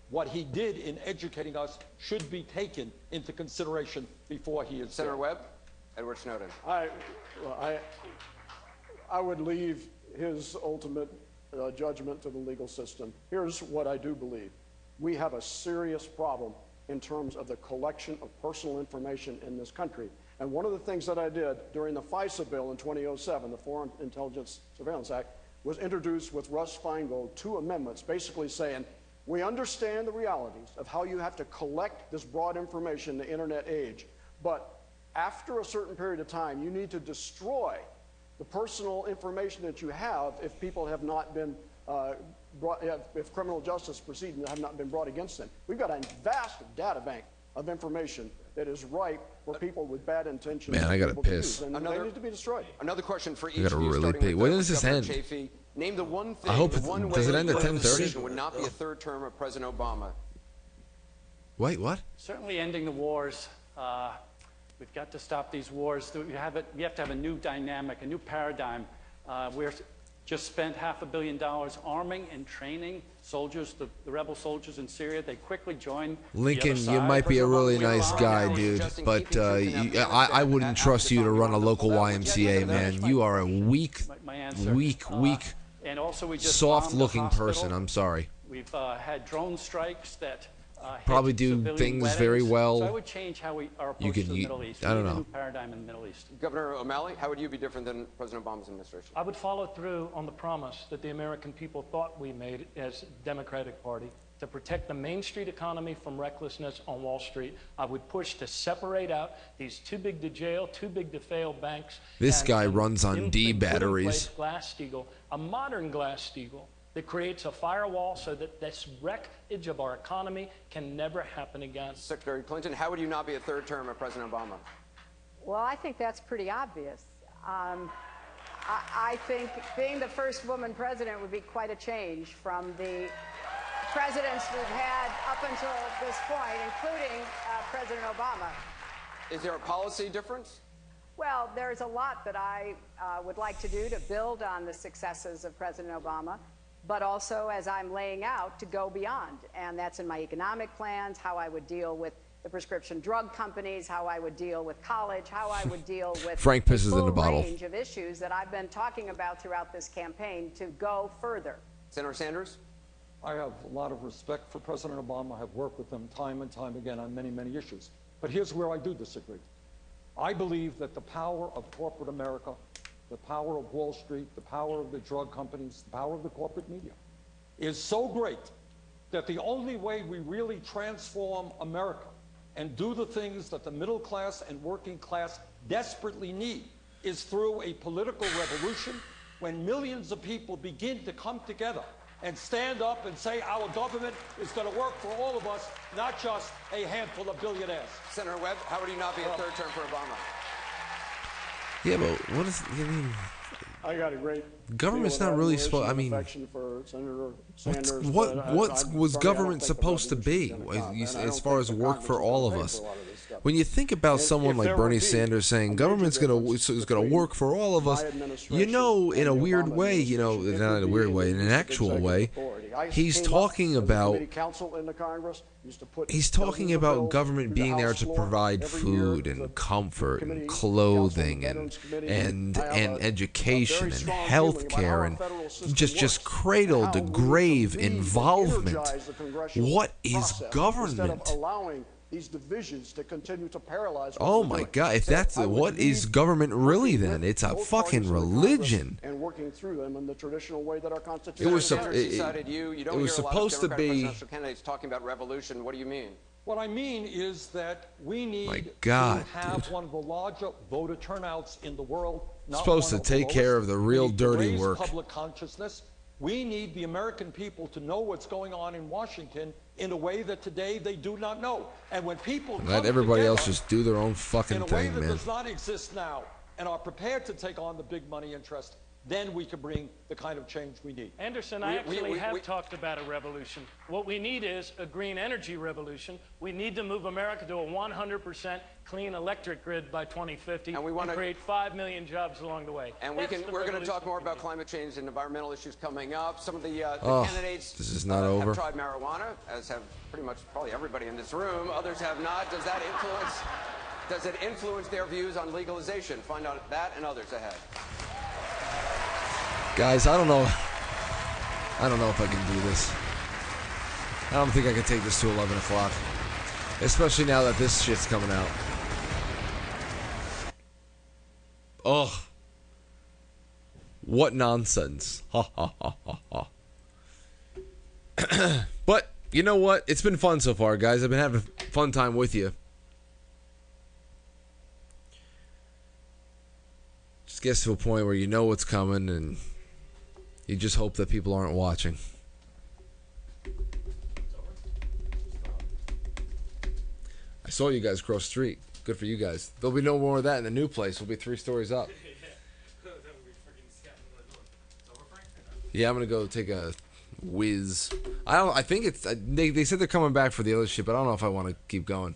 what he did in educating us should be taken into consideration before he is Senator dead. Webb? Edward Snowden. I would leave his ultimate judgment to the legal system. Here's what I do believe. We have a serious problem in terms of the collection of personal information in this country. And one of the things that I did during the FISA bill in 2007, the Foreign Intelligence Surveillance Act, was introduced with Russ Feingold 2 amendments basically saying, we understand the realities of how you have to collect this broad information in the internet age, but after a certain period of time, you need to destroy the personal information that you have if people have not been if criminal justice proceedings have not been brought against them. We've got a vast data bank of information that is ripe for people with bad intentions. Man, I gotta piss. And they need to be destroyed. Another question for each I gotta of you, really starting pee. with, When does this Governor end? Chafee. Name the one thing, I hope the it one does way it end at the 10:30? decision would not be a third term of President Obama. Wait, what? Certainly ending the wars. We've got to stop these wars. We have to have a new dynamic, a new paradigm. We're just spent $500 million arming and training soldiers, the rebel soldiers in Syria. They quickly joined Lincoln, the other you side. might be a really nice guy, dude, but I wouldn't trust you to run a local YMCA, man. You are a weak, and also we just soft-looking bombed a person. hospital. I'm sorry. We've had drone strikes that Probably hit do civilian things weddings. very well. So I would change how our You approach can- to the you- Middle East. I don't We need a know. new paradigm in the Middle East. Governor O'Malley, how would you be different than President Obama's administration? I would follow through on the promise that the American people thought we made as Democratic Party to protect the Main Street economy from recklessness on Wall Street. I would push to separate out these too big to jail, too big to fail banks. This guy runs on D and put in batteries. place Glass-Steagall, a modern Glass-Steagall that creates a firewall so that this wreckage of our economy can never happen again. Secretary Clinton, how would you not be a third term of President Obama? Well, I think that's pretty obvious. I think being the first woman president would be quite a change from the presidents we've had up until this point, including President Obama. Is there a policy difference? Well, there's a lot that I would like to do to build on the successes of President Obama, but also, as I'm laying out, to go beyond. And that's in my economic plans, how I would deal with the prescription drug companies, how I would deal with college, how I would deal with Frank a pisses in a full bottle. range of issues that I've been talking about throughout this campaign to go further. Senator Sanders? I have a lot of respect for President Obama. I have worked with him time and time again on many, many issues. But here's where I do disagree. I believe that the power of corporate America, the power of Wall Street, the power of the drug companies, the power of the corporate media is so great that the only way we really transform America and do the things that the middle class and working class desperately need is through a political revolution when millions of people begin to come together and stand up and say our government is going to work for all of us, not just a handful of billionaires. Senator Webb, how would you not be a third term for Obama? Yeah, but what is? I mean, I got a great government's deal of not really admiration supposed. I and mean, affection for Senator Sanders, what but was I'm sorry, I don't government think supposed to the be revolution's gonna come, and I as don't far think as the work Congress for is all of gonna pay us? for a lot of this stuff. When you think about And someone if like there Bernie would be Sanders a saying major government's going difference to work for all of us, my you administration know, in a and the weird Obama way, you know, administration, it not in a would weird be way, in an use of actual executive way, authority. I he's came up talking as a about. committee counsel in the Congress, used to put He's talking dozens of about bills government through the being there House to floor provide every year. food The and comfort committee, and Council on clothing Veterans Committee, and I have a education very and strong health feeling about how care our and federal system just works, cradle how to we need grave lead and involvement. energize the congressional What is process Instead government? of allowing these divisions to continue to paralyze what Oh we're my doing. God! If So that's I would what is lead government really? working Then with it's a both fucking parties in the Congress religion. and working through them in the traditional way that our Constitution It was says. Sanders, you cited you. You don't was hear a lot of supposed to Democratic be- presidential candidates talking about revolution. What do you mean? What I mean is that we need God, to have dude. one of the larger voter turnouts in the world. Not Supposed one to of the take care lowest. of the We real need to dirty raise work. Public consciousness. We need the American people to know what's going on in Washington in a way that today they do not know. And when people Let come everybody else together just do their own in fucking a way thing, that man. does not exist now and are prepared to take on the big money interest, then we can bring the kind of change we need. Anderson, I actually have talked about a revolution. What we need is a green energy revolution. We need to move America to a 100% clean electric grid by 2050 and create 5 million jobs along the way. And That's the we're going to revolution talk more we about need. climate change and environmental issues coming up. Some of the Oh, candidates this is not over. have tried marijuana, as have pretty much probably everybody in this room. Others have not. Does that influence? Does it influence their views on legalization? Find out that and others ahead. Guys, I don't know if I can do this. I don't think I can take this to 11 o'clock. Especially now that this shit's coming out. Ugh. What nonsense. Ha ha ha ha ha. But, you know what? It's been fun so far, guys. I've been having a fun time with you. Just gets to a point where you know what's coming and you just hope that people aren't watching. I saw you guys cross the street. Good for you guys. There'll be no more of that in the new place. We'll be 3 stories up. Yeah, I'm gonna go take a whiz. I think it's. They said they're coming back for the other shit, but I don't know if I want to keep going.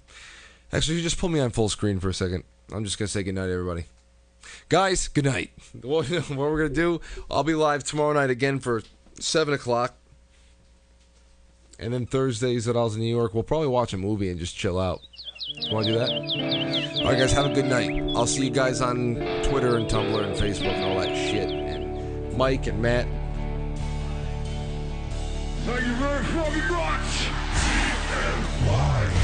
Actually, you just pull me on full screen for a second. I'm just gonna say goodnight, everybody. Guys, good night. What we're gonna do? I'll be live tomorrow night again for 7 o'clock, and then Thursdays at Zedalza, New York. We'll probably watch a movie and just chill out. You want to do that? All right, guys. Have a good night. I'll see you guys on Twitter and Tumblr and Facebook and all that shit. And Mike and Matt. Thank you very fucking much!